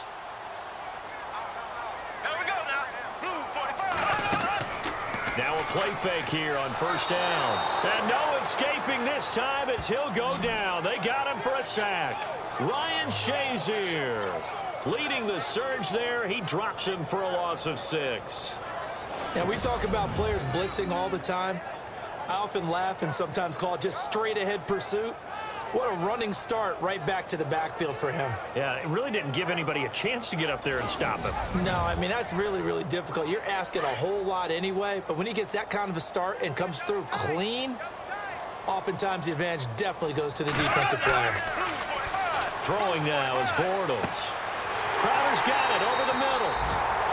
Here we go now. Blue 45. Now a play fake here on first down. And no escaping this time as he'll go down. They got him for a sack. Ryan Shazier leading the surge there. He drops him for a loss of 6. Now, we talk about players blitzing all the time. I often laugh and sometimes call it just straight-ahead pursuit. What a running start right back to the backfield for him. Yeah, it really didn't give anybody a chance to get up there and stop him. No, I mean, that's really, really difficult. You're asking a whole lot anyway, but when he gets that kind of a start and comes through clean, oftentimes the advantage definitely goes to the defensive player. Throwing now is Bortles. Crowder's got it over the middle.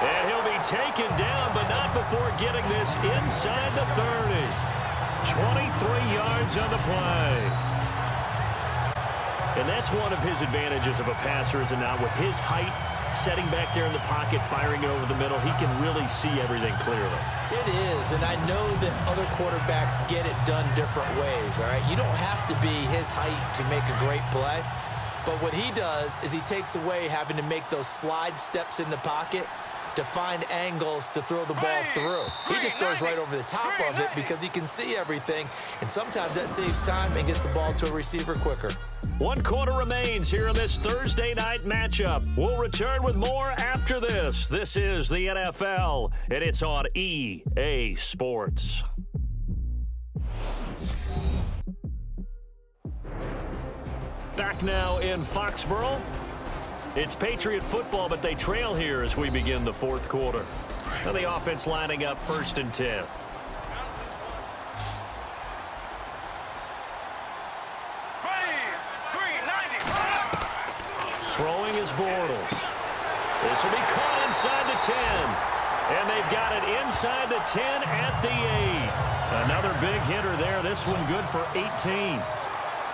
And he'll be taken down, but not before getting this inside the 30. 23 yards on the play. And that's one of his advantages of a passer, is it not? With his height, setting back there in the pocket, firing it over the middle, he can really see everything clearly. It is, and I know that other quarterbacks get it done different ways, all right? You don't have to be his height to make a great play. But what he does is he takes away having to make those slide steps in the pocket to find angles to throw the ball through. He just throws right over the top of it because he can see everything, and sometimes that saves time and gets the ball to a receiver quicker. 1 quarter remains here in this Thursday night matchup. We'll return with more after this. This is the NFL, and it's on EA Sports. Back now in Foxborough. It's Patriot football, but they trail here as we begin the 4th quarter. Now the offense lining up 1st and 10. Green 90. Throwing is Bortles. This will be caught inside the 10. And they've got it inside the 10 at the 8. Another big hitter there. This one good for 18.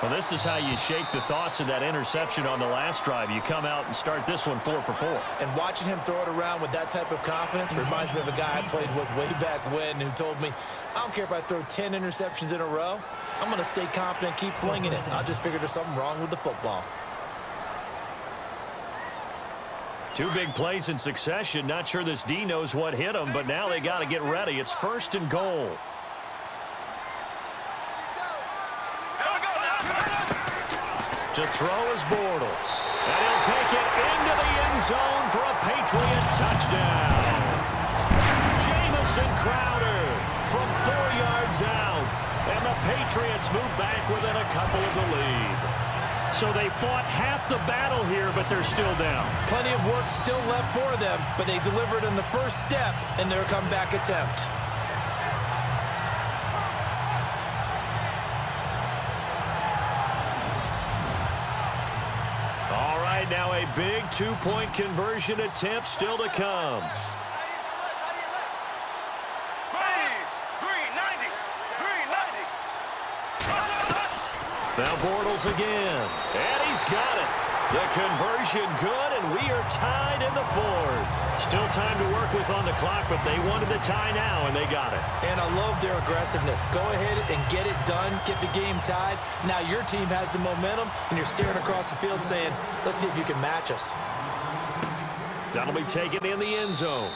Well, this is how you shake the thoughts of that interception on the last drive. You come out and start this one 4 for 4. And watching him throw it around with that type of confidence reminds me of a guy I played with way back when who told me, I don't care if I throw 10 interceptions in a row. I'm going to stay confident, keep flinging it. I just figured there's something wrong with the football. 2 big plays in succession. Not sure this D knows what hit him, but now they got to get ready. It's 1st and goal. To throw is Bortles. And he'll take it into the end zone for a Patriot touchdown. Jamison Crowder from 4 yards out. And the Patriots move back within a couple of the lead. So they fought half the battle here, but they're still down. Plenty of work still left for them, but they delivered in the first step in their comeback attempt. Now a big 2-point conversion attempt still to come. Green 90. Now Bortles again. And he's got it. The conversion good, and we are tied in the 4th. Still time to work with on the clock, but they wanted the tie now, and they got it. And I love their aggressiveness. Go ahead and get it done, get the game tied. Now your team has the momentum, and you're staring across the field saying, let's see if you can match us. That'll be taken in the end zone.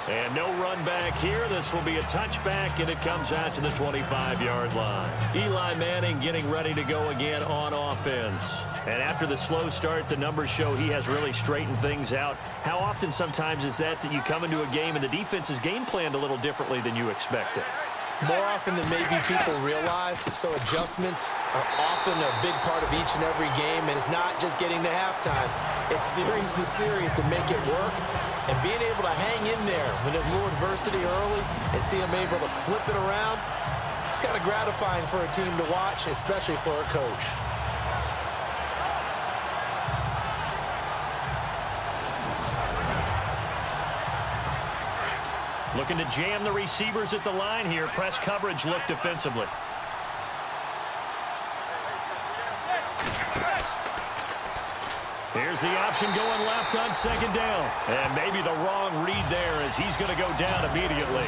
And no run back here. This will be a touchback, and it comes out to the 25-yard line. Eli Manning getting ready to go again on offense. And after the slow start, the numbers show he has really straightened things out. How often sometimes is that you come into a game and the defense is game planned a little differently than you expected? More often than maybe people realize, so adjustments are often a big part of each and every game, and it's not just getting to halftime. It's series to series to make it work, and being able to hang in there when there's a little adversity early and see them able to flip it around, it's kind of gratifying for a team to watch, especially for a coach. Looking to jam the receivers at the line here. Press coverage look defensively. Here's the option going left on second down. And maybe the wrong read there as he's going to go down immediately.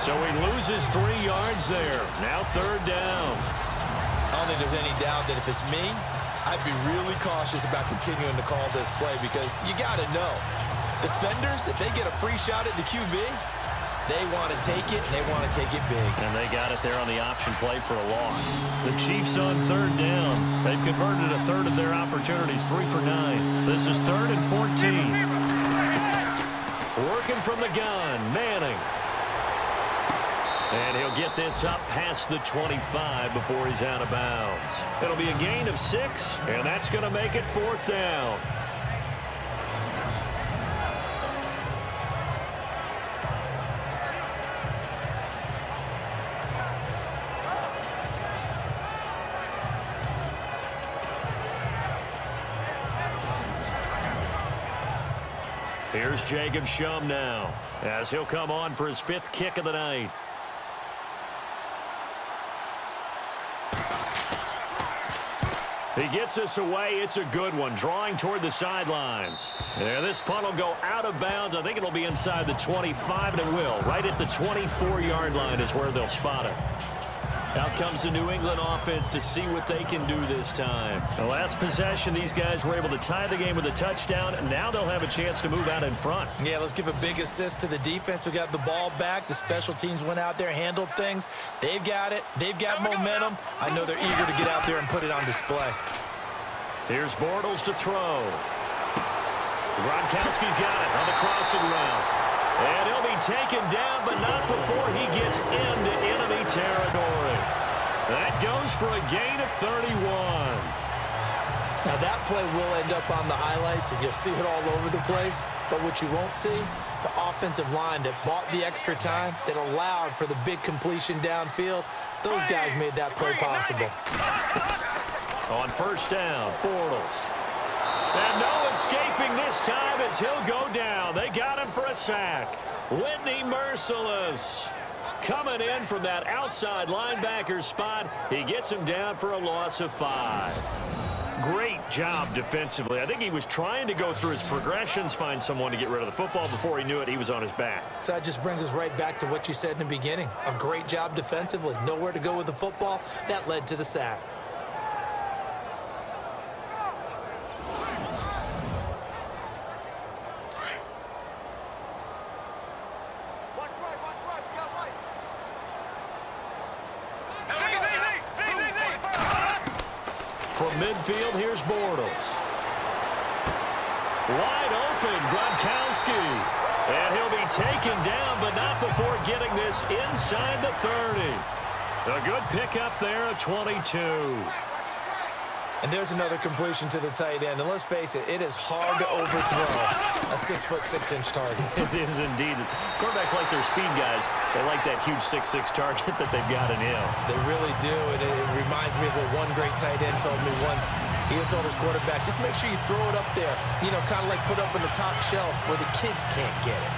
So he loses 3 yards there. Now third down. I don't think there's any doubt that if it's me, I'd be really cautious about continuing to call this play because you got to know. Defenders, if they get a free shot at the QB, they want to take it, and they want to take it big. And they got it there on the option play for a loss. The Chiefs on third down. They've converted a third of their opportunities, 3 for 9. This is 3rd and 14. Working from the gun, Manning. And he'll get this up past the 25 before he's out of bounds. It'll be a gain of 6, and that's going to make it 4th down. Here's Jacob Shum now, as he'll come on for his 5th kick of the night. He gets us away. It's a good one, drawing toward the sidelines. Yeah, this punt will go out of bounds. I think it'll be inside the 25, and it will. Right at the 24-yard line is where they'll spot it. Out comes the New England offense to see what they can do this time. The last possession, these guys were able to tie the game with a touchdown, and now they'll have a chance to move out in front. Yeah, let's give a big assist to the defense who got the ball back. The special teams went out there, handled things. They've got it. They've got momentum. I know they're eager to get out there and put it on display. Here's Bortles to throw. Gronkowski's got it on the crossing route. And he'll be taken down, but not before he gets into enemy territory. That goes for a gain of 31. Now that play will end up on the highlights, and you'll see it all over the place. But what you won't see, the offensive line that bought the extra time, that allowed for the big completion downfield, those guys made that play possible. On first down, Bortles. And no escaping this time as he'll go down. They got him for a sack. Whitney Merciless coming in from that outside linebacker spot. He gets him down for a loss of 5. Great job defensively. I think he was trying to go through his progressions, find someone to get rid of the football. Before he knew it, he was on his back. So that just brings us right back to what you said in the beginning. A great job defensively. Nowhere to go with the football. That led to the sack. From midfield, here's Bortles. Wide open, Gronkowski. And he'll be taken down, but not before getting this inside the 30. A good pickup there, a 22. And there's another completion to the tight end. And let's face it, it is hard to overthrow a 6'6" target. It is indeed. Quarterbacks like their speed guys. They like that huge 6'6" target that they've got in him. They really do, and it reminds me of what one great tight end told me once. He had told his quarterback, just make sure you throw it up there, you know, kind of like put up on the top shelf where the kids can't get it.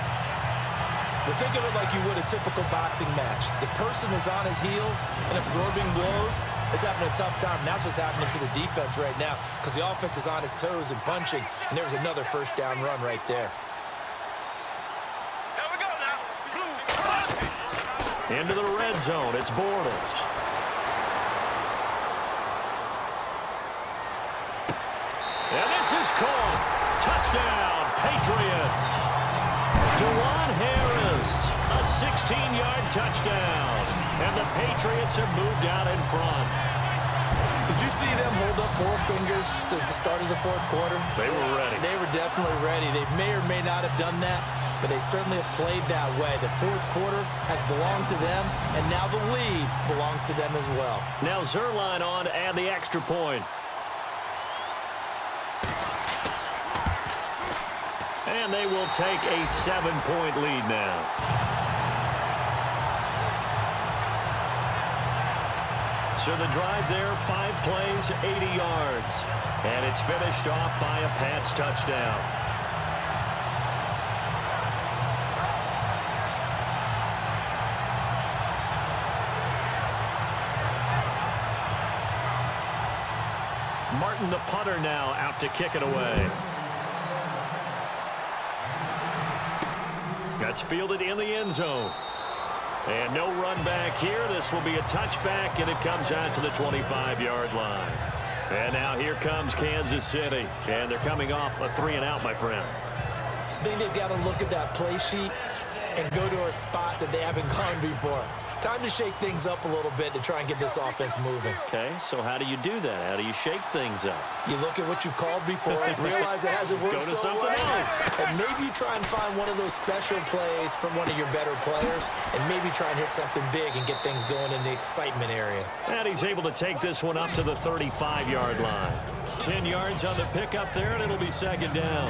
Well, think of it like you would a typical boxing match. The person is on his heels and absorbing blows is having a tough time. And that's what's happening to the defense right now because the offense is on his toes and punching, and there was another first down run right there. There we go now. Into the red zone, it's Bortles. And this is caught. Touchdown, Patriots. Dewan Harris, a 16-yard touchdown. And the Patriots have moved out in front. Did you see them hold up 4 fingers to the start of the fourth quarter? They were ready. They were definitely ready. They may or may not have done that, but they certainly have played that way. The fourth quarter has belonged to them, and now the lead belongs to them as well. Now Zerline on to add the extra point. And they will take a 7-point lead now. So the drive there, 5 plays, 80 yards. And it's finished off by a Pats touchdown. Martin, the punter, now out to kick it away. That's fielded in the end zone. And no run back here. This will be a touchback, and it comes out to the 25-yard line. And now here comes Kansas City. And they're coming off a 3-and-out, my friend. I think they've got to look at that play sheet and go to a spot that they haven't gone before. Time to shake things up a little bit to try and get this offense moving. Okay, so how do you do that? How do you shake things up? You look at what you've called before, realize it hasn't worked Go to so something well, else. and maybe you try and find one of those special plays from one of your better players, and maybe try and hit something big and get things going in the excitement area. And he's able to take this one up to the 35-yard line. 10 yards on the pickup there, and it'll be second down.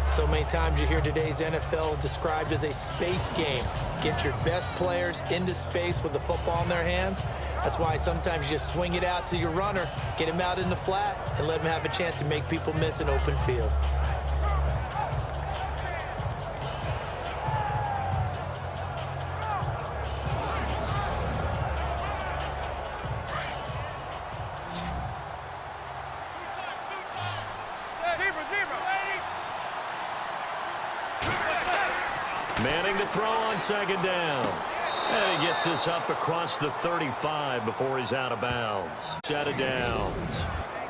So many times you hear today's NFL described as a space game. Get your best players into space with the football in their hands. That's why sometimes you just swing it out to your runner, get him out in the flat, and let him have a chance to make people miss an open field. Manning to throw on second down. And he gets this up across the 35 before he's out of bounds. Out of downs.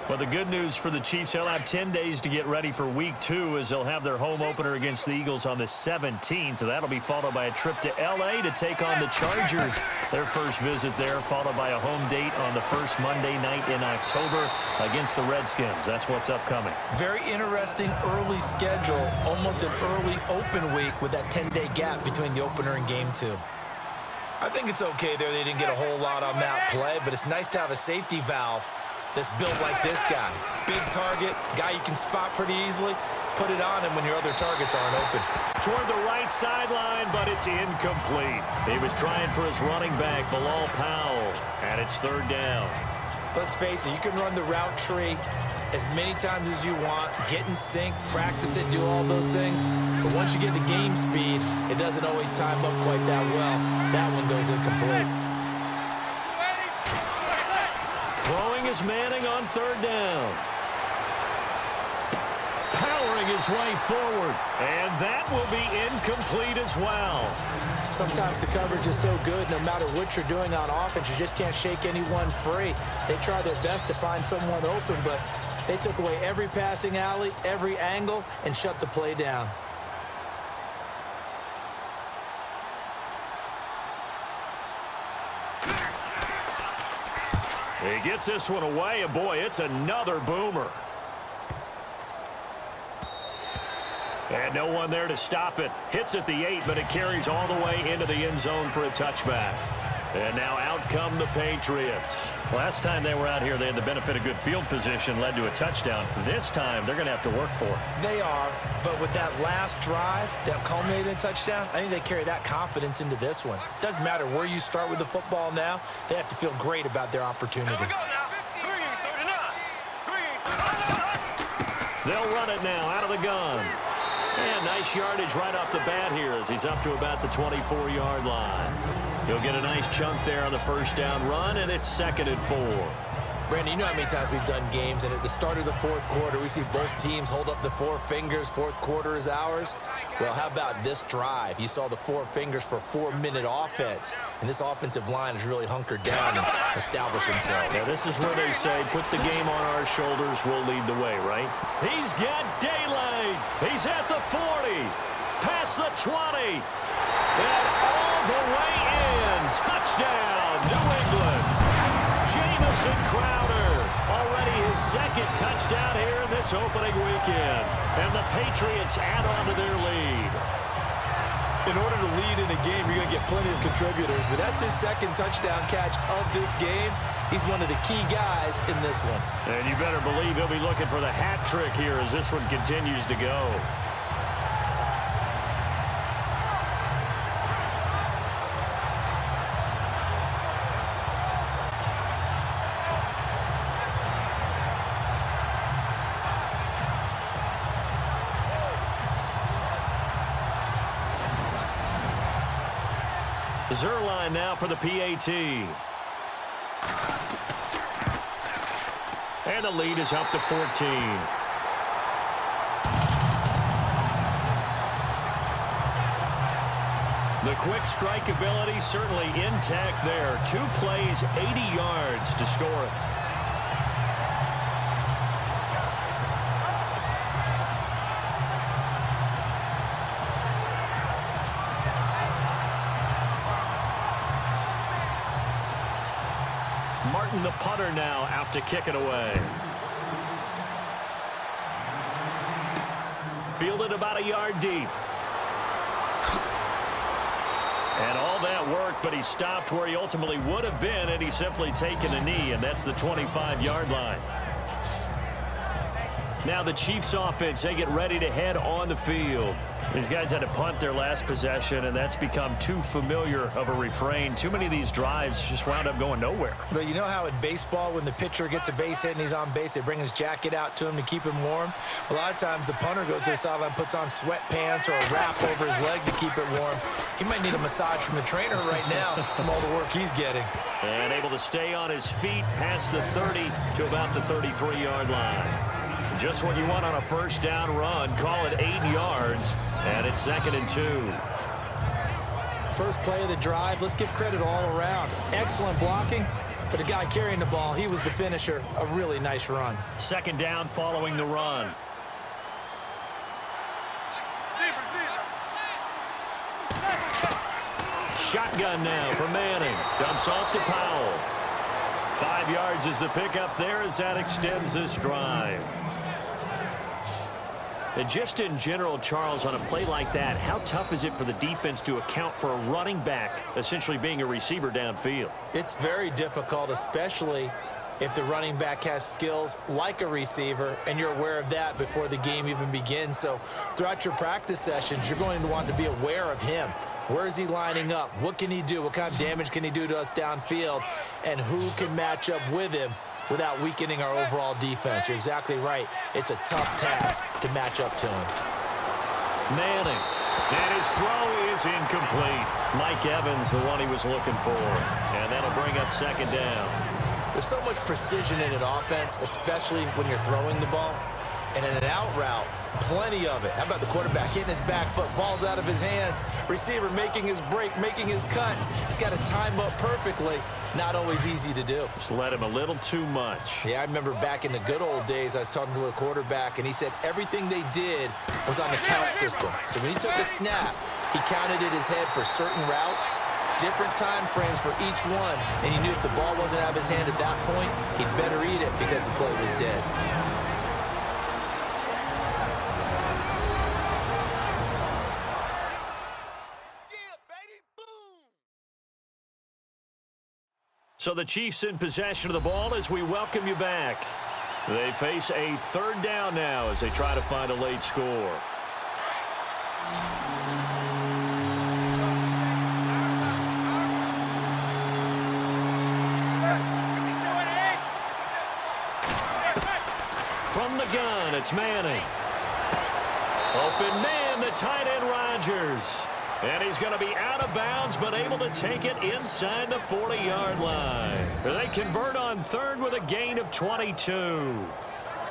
Well, the good news for the Chiefs, they'll have 10 days to get ready for Week 2 as they'll have their home opener against the Eagles on the 17th. That'll be followed by a trip to L.A. to take on the Chargers. Their first visit there, followed by a home date on the first Monday night in October against the Redskins. That's what's upcoming. Very interesting early schedule, almost an early open week with that 10-day gap between the opener and Game 2. I think it's okay there. They didn't get a whole lot on that play, but it's nice to have a safety valve that's built like this guy. Big target, guy you can spot pretty easily. Put it on him when your other targets aren't open. Toward the right sideline, but it's incomplete. He was trying for his running back, Bilal Powell, and it's third down. Let's face it, you can run the route tree as many times as you want, get in sync, practice it, do all those things. But once you get to game speed, it doesn't always time up quite that well. That one goes incomplete. Throwing is Manning on third down. Powering his way forward, and that will be incomplete as well. Sometimes the coverage is so good, no matter what you're doing on offense, you just can't shake anyone free. They try their best to find someone open, but they took away every passing alley, every angle, and shut the play down. He gets this one away, and boy, it's another boomer. And no one there to stop it. Hits at the 8, but it carries all the way into the end zone for a touchback. And now out come the Patriots. Last time they were out here, they had the benefit of good field position, led to a touchdown. This time, they're going to have to work for it. They are, but with that last drive that culminated in a touchdown, I think they carry that confidence into this one. Doesn't matter where you start with the football now, they have to feel great about their opportunity. Here we go now. Green 39. Green 39. They'll run it now out of the gun. And nice yardage right off the bat here as he's up to about the 24-yard line. He'll get a nice chunk there on the first down run, and it's 2nd and 4. Brandon, you know how many times we've done games, and at the start of the fourth quarter, we see both teams hold up the four fingers, fourth quarter is ours. Well, how about this drive? You saw the four fingers for a 4-minute offense, and this offensive line has really hunkered down and established themselves. Now, this is where they say, put the game on our shoulders, we'll lead the way, right? He's got daylight. He's at the 40, past the 20, and all the way in. Touchdown, New England. Jamison Crowder, already his second touchdown here in this opening weekend. And the Patriots add on to their lead. In order to lead in a game, you're going to get plenty of contributors, but that's his second touchdown catch of this game. He's one of the key guys in this one. And you better believe he'll be looking for the hat trick here as this one continues to go. Zerline now for the PAT. And the lead is up to 14. The quick strike ability certainly intact there. 2 plays, 80 yards to score it. Martin, the punter, now out to kick it away. Fielded about a yard deep. And all that work, but he stopped where he ultimately would have been had he simply taken a knee, and that's the 25-yard line. Now the Chiefs offense, they get ready to head on the field. These guys had to punt their last possession, and that's become too familiar of a refrain. Too many of these drives just wound up going nowhere. But you know how in baseball, when the pitcher gets a base hit and he's on base, they bring his jacket out to him to keep him warm? A lot of times the punter goes to the sideline, puts on sweatpants or a wrap over his leg to keep it warm. He might need a massage from the trainer right now from all the work he's getting. And able to stay on his feet past the 30 to about the 33-yard line. Just what you want on a first down run. Call it 8 yards, and it's 2nd and 2. First play of the drive, let's give credit all around. Excellent blocking, but the guy carrying the ball, he was the finisher. A really nice run. 2nd down following the run. Shotgun now for Manning. Dumps off to Powell. 5 yards is the pickup there as that extends this drive. And just in general, Charles, on a play like that, how tough is it for the defense to account for a running back essentially being a receiver downfield? It's very difficult, especially if the running back has skills like a receiver, and you're aware of that before the game even begins. So throughout your practice sessions, you're going to want to be aware of him. Where is he lining up? What can he do? What kind of damage can he do to us downfield? And who can match up with him without weakening our overall defense? You're exactly right. It's a tough task to match up to him. Manning. And his throw is incomplete. Mike Evans, the one he was looking for. And that'll bring up 2nd down. There's so much precision in an offense, especially when you're throwing the ball. And in an out route, plenty of it. How about the quarterback hitting his back foot, ball's out of his hands, receiver making his break, making his cut. He's got to time up perfectly. Not always easy to do. Just let him a little too much. Yeah, I remember back in the good old days, I was talking to a quarterback, and he said everything they did was on the count system. So when he took a snap, he counted in his head for certain routes, different time frames for each one, and he knew if the ball wasn't out of his hand at that point, he'd better eat it because the play was dead. So the Chiefs in possession of the ball as we welcome you back. They face a 3rd down now as they try to find a late score. From the gun, it's Manning. Open man, the tight end Rodgers. And he's going to be out of bounds, but able to take it inside the 40-yard line. They convert on 3rd with a gain of 22.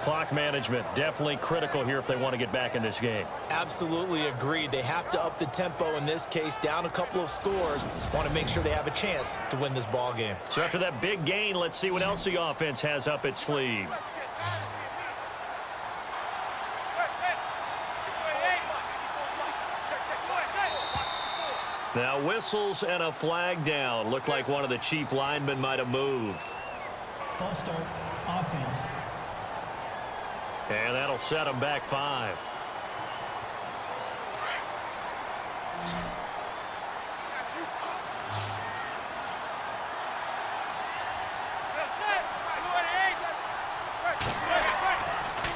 Clock management definitely critical here if they want to get back in this game. Absolutely agreed. They have to up the tempo in this case, down a couple of scores. Want to make sure they have a chance to win this ball game. So after that big gain, let's see what else the offense has up its sleeve. Now whistles and a flag down. Looked like one of the Chief linemen might have moved. False start, offense. And that'll set them back 5.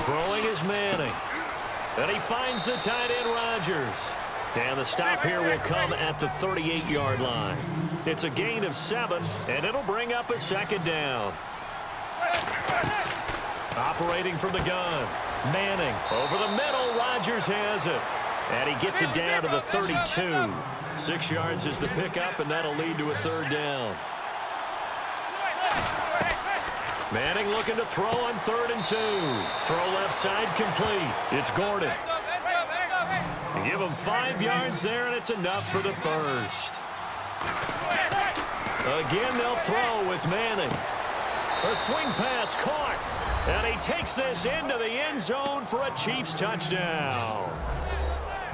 Throwing is Manning. And he finds the tight end Rodgers. And the stop here will come at the 38-yard line. It's a gain of 7, and it'll bring up a 2nd down. Operating from the gun. Manning over the middle. Rodgers has it. And he gets it down to the 32. 6 yards is the pickup, and that'll lead to a 3rd down. Manning looking to throw on 3rd and 2. Throw left side complete. It's Gordon. Give him 5 yards there, and it's enough for the first. Again, they'll throw with Manning. A swing pass caught, and he takes this into the end zone for a Chiefs touchdown.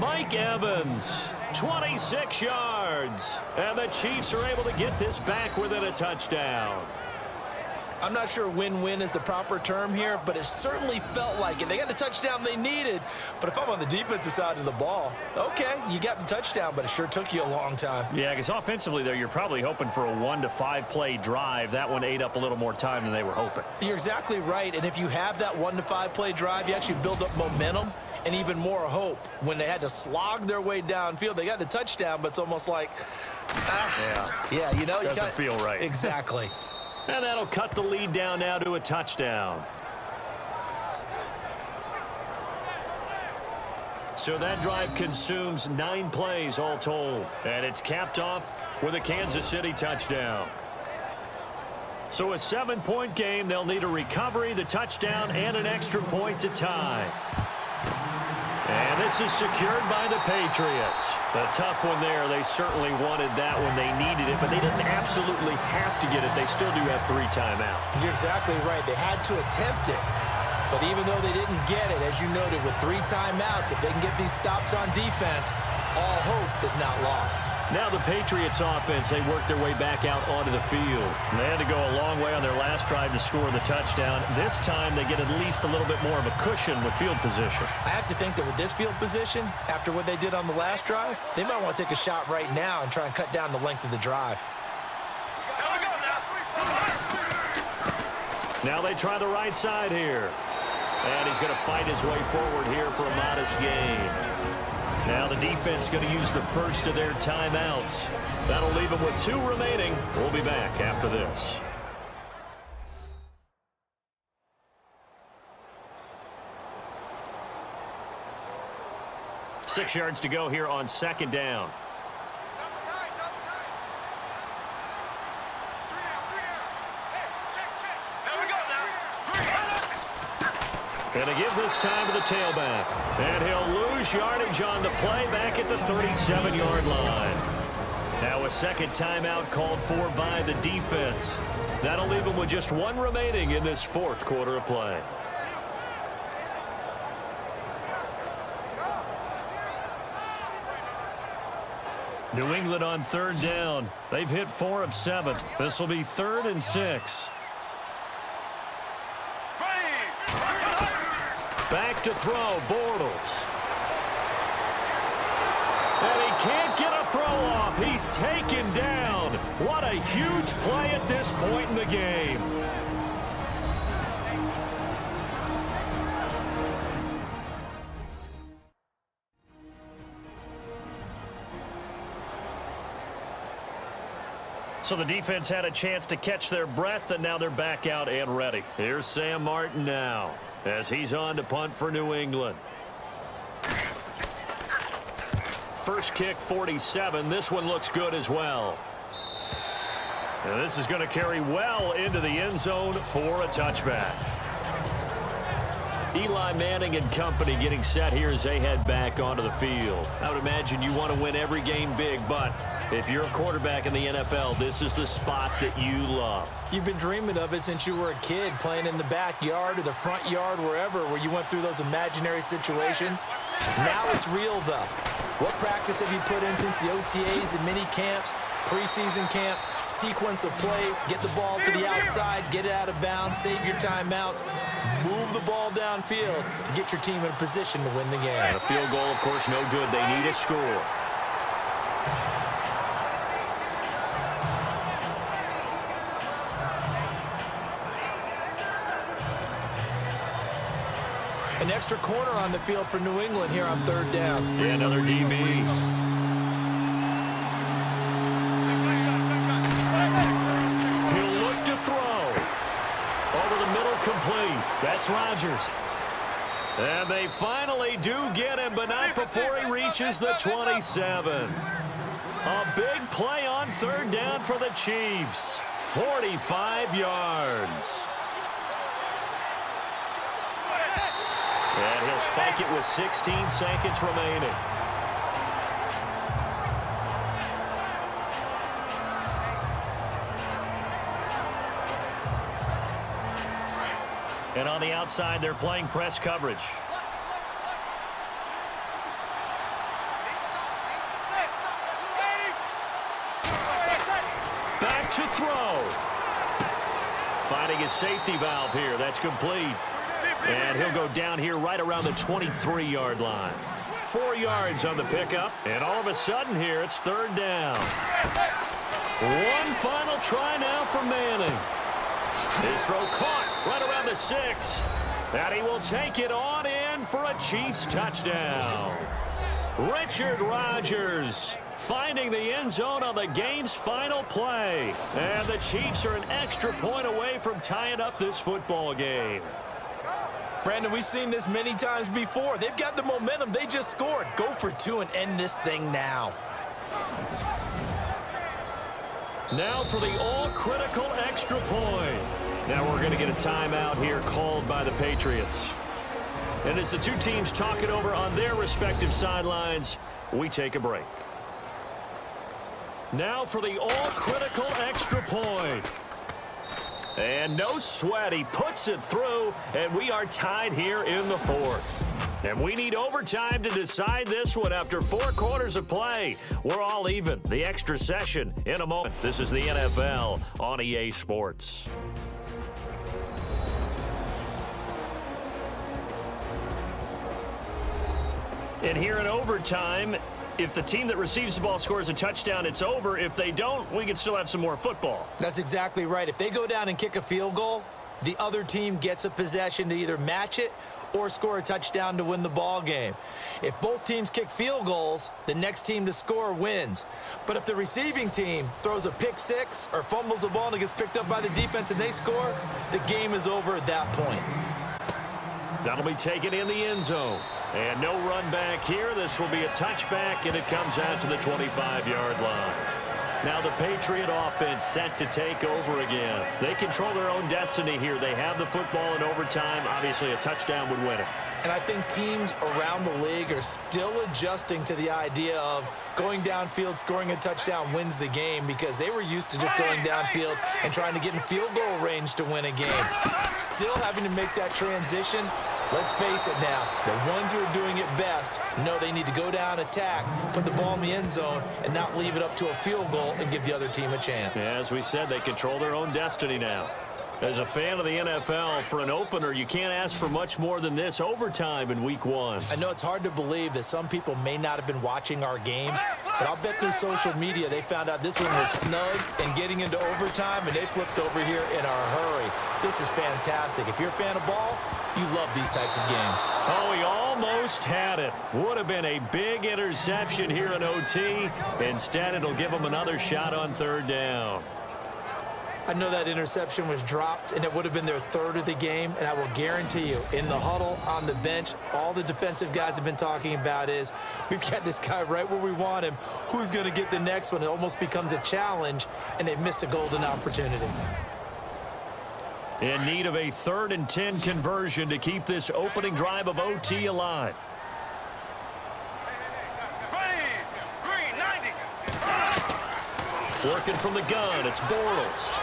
Mike Evans, 26 yards, and the Chiefs are able to get this back within a touchdown. I'm not sure win-win is the proper term here, but it certainly felt like it. They got the touchdown they needed, but if I'm on the defensive side of the ball, okay, you got the touchdown, but it sure took you a long time. Yeah, because offensively there, you're probably hoping for a 1 to 5 play drive. That one ate up a little more time than they were hoping. You're exactly right, and if you have that 1 to 5 play drive, you actually build up momentum and even more hope. When they had to slog their way downfield, they got the touchdown, but it's almost like, yeah, you know, doesn't feel right. Exactly. And that'll cut the lead down now to a touchdown. So that drive consumes 9 plays all told. And it's capped off with a Kansas City touchdown. So a 7-point game, they'll need a recovery, the touchdown, and an extra point to tie. And this is secured by the Patriots. A tough one there. They certainly wanted that when they needed it, but they didn't absolutely have to get it. They still do have 3 timeouts. You're exactly right. They had to attempt it. But even though they didn't get it, as you noted, with 3 timeouts, if they can get these stops on defense, all hope is not lost. Now the Patriots offense, they worked their way back out onto the field. They had to go a long way on their last drive to score the touchdown. This time they get at least a little bit more of a cushion with field position. I have to think that with this field position, after what they did on the last drive, they might want to take a shot right now and try and cut down the length of the drive. Now they try the right side here. And he's going to fight his way forward here for a modest gain. Now the defense going to use the first of their timeouts. That'll leave them with 2 remaining. We'll be back after this. Six yards to go here on 2nd down. Going to give this time to the tailback. And he'll lose yardage on the play back at the 37-yard line. Now a second timeout called for by the defense. That'll leave them with just 1 remaining in this 4th quarter of play. New England on 3rd down. They've hit 4 of 7. This will be 3rd and 6. Back to throw, Bortles. And he can't get a throw off. He's taken down. What a huge play at this point in the game. So the defense had a chance to catch their breath, and now they're back out and ready. Here's Sam Martin now, as he's on to punt for New England. First kick, 47. This one looks good as well. And this is going to carry well into the end zone for a touchback. Eli Manning and company getting set here as they head back onto the field. I would imagine you want to win every game big, but if you're a quarterback in the NFL, this is the spot that you love. You've been dreaming of it since you were a kid, playing in the backyard or the front yard, wherever, where you went through those imaginary situations. Now it's real, though. What practice have you put in since the OTAs and mini camps, preseason camp, sequence of plays, get the ball to the outside, get it out of bounds, save your timeouts, move the ball downfield to get your team in a position to win the game. And a field goal, of course, no good. They need a score. An extra corner on the field for New England here on 3rd down. Yeah, another DB. He'll look to throw. Over the middle, complete. That's Rodgers. And they finally do get him, but not before he reaches the 27. A big play on 3rd down for the Chiefs. 45 yards. And he'll spike it with 16 seconds remaining. And on the outside, they're playing press coverage. Back to throw. Finding his safety valve here. That's complete. And he'll go down here right around the 23-yard line. 4 yards on the pickup. And all of a sudden here, it's third down. One final try now for Manning. His throw caught right around the 6. And he will take it on in for a Chiefs touchdown. Richard Rodgers finding the end zone on the game's final play. And the Chiefs are an extra point away from tying up this football game. Brandon, we've seen this many times before. They've got the momentum. They just scored. Go for 2 and end this thing now. Now for the all-critical extra point. Now we're going to get a timeout here called by the Patriots. And as the two teams talk it over on their respective sidelines, we take a break. Now for the all-critical extra point. And no sweat, he puts it through, and we are tied here in the 4th. And we need overtime to decide this one after 4 quarters of play. We're all even. The extra session in a moment. This is the NFL on EA Sports. And here in overtime, if the team that receives the ball scores a touchdown, it's over. If they don't, we can still have some more football. That's exactly right. If they go down and kick a field goal, the other team gets a possession to either match it or score a touchdown to win the ball game. If both teams kick field goals, the next team to score wins. But if the receiving team throws a pick 6 or fumbles the ball and it gets picked up by the defense and they score, the game is over at that point. That'll be taken in the end zone. And no run back here. This will be a touchback, and it comes out to the 25-yard line. Now the Patriot offense set to take over again. They control their own destiny here. They have the football in overtime. Obviously, a touchdown would win it. And I think teams around the league are still adjusting to the idea of going downfield, scoring a touchdown wins the game, because they were used to just going downfield and trying to get in field goal range to win a game. Still having to make that transition. Let's face it now, the ones who are doing it best know they need to go down, attack, put the ball in the end zone, and not leave it up to a field goal and give the other team a chance. Yeah, as we said, they control their own destiny now. As a fan of the NFL, for an opener, you can't ask for much more than this overtime in Week 1. I know it's hard to believe that some people may not have been watching our game, but I'll bet through social media they found out this one was snug and getting into overtime, and they flipped over here in a hurry. This is fantastic. If you're a fan of ball, you love these types of games. Oh, he almost had it. Would have been a big interception here in OT. Instead, it'll give him another shot on third down. I know that interception was dropped, and it would have been their 3rd of the game, and I will guarantee you, in the huddle, on the bench, all the defensive guys have been talking about is, we've got this guy right where we want him. Who's going to get the next one? It almost becomes a challenge, and they've missed a golden opportunity. In need of a 3rd and 10 conversion to keep this opening drive of OT alive. Green, 90. Working from the gun, it's Bortles.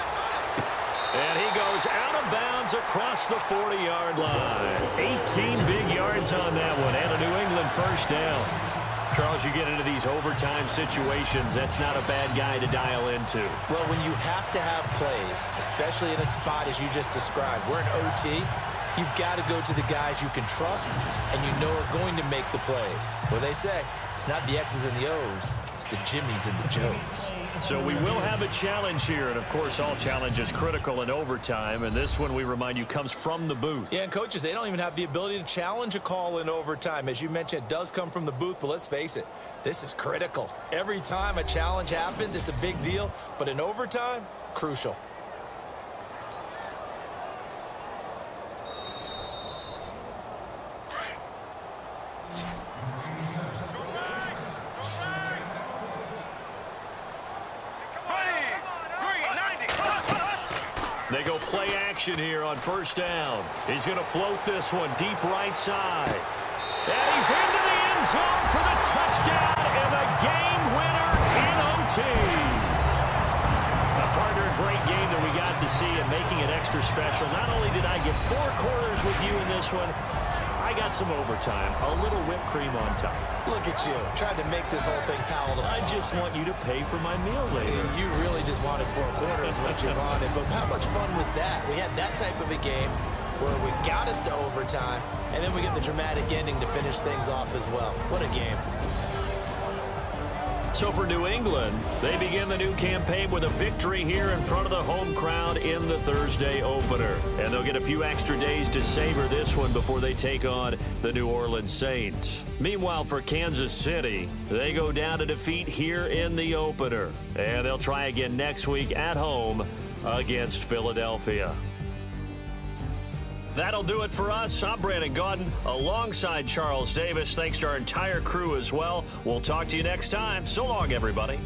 And he goes out of bounds across the 40-yard line. 18 big yards on that one, and a New England first down. Charles, you get into these overtime situations, that's not a bad guy to dial into. Well, when you have to have plays, especially in a spot as you just described, we're in OT, you've got to go to the guys you can trust and you know are going to make the plays. What they say, it's not the X's and the O's, it's the Jimmies and the Joes. So we will have a challenge here, and of course all challenges critical in overtime, and this one, we remind you, comes from the booth. Yeah, and coaches, they don't even have the ability to challenge a call in overtime. As you mentioned, it does come from the booth, but let's face it, this is critical. Every time a challenge happens, it's a big deal, but in overtime, crucial. action here on first down. He's going to float this one deep right side. And he's into the end zone for the touchdown and the game winner in OT. Partner, a great game that we got to see and making it extra special. Not only did I get 4 quarters with you in this one, I got some overtime, a little whipped cream on top. Look at you, trying to make this whole thing palatable. I just want you to pay for my meal later. You really just wanted 4 quarters what you wanted, but how much fun was that? We had that type of a game where we got us to overtime, and then we get the dramatic ending to finish things off as well. What a game. So for New England, they begin the new campaign with a victory here in front of the home crowd in the Thursday opener. And they'll get a few extra days to savor this one before they take on the New Orleans Saints. Meanwhile, for Kansas City, they go down to defeat here in the opener. And they'll try again next week at home against Philadelphia. That'll do it for us. I'm Brandon Gaudin alongside Charles Davis. Thanks to our entire crew as well. We'll talk to you next time. So long, everybody.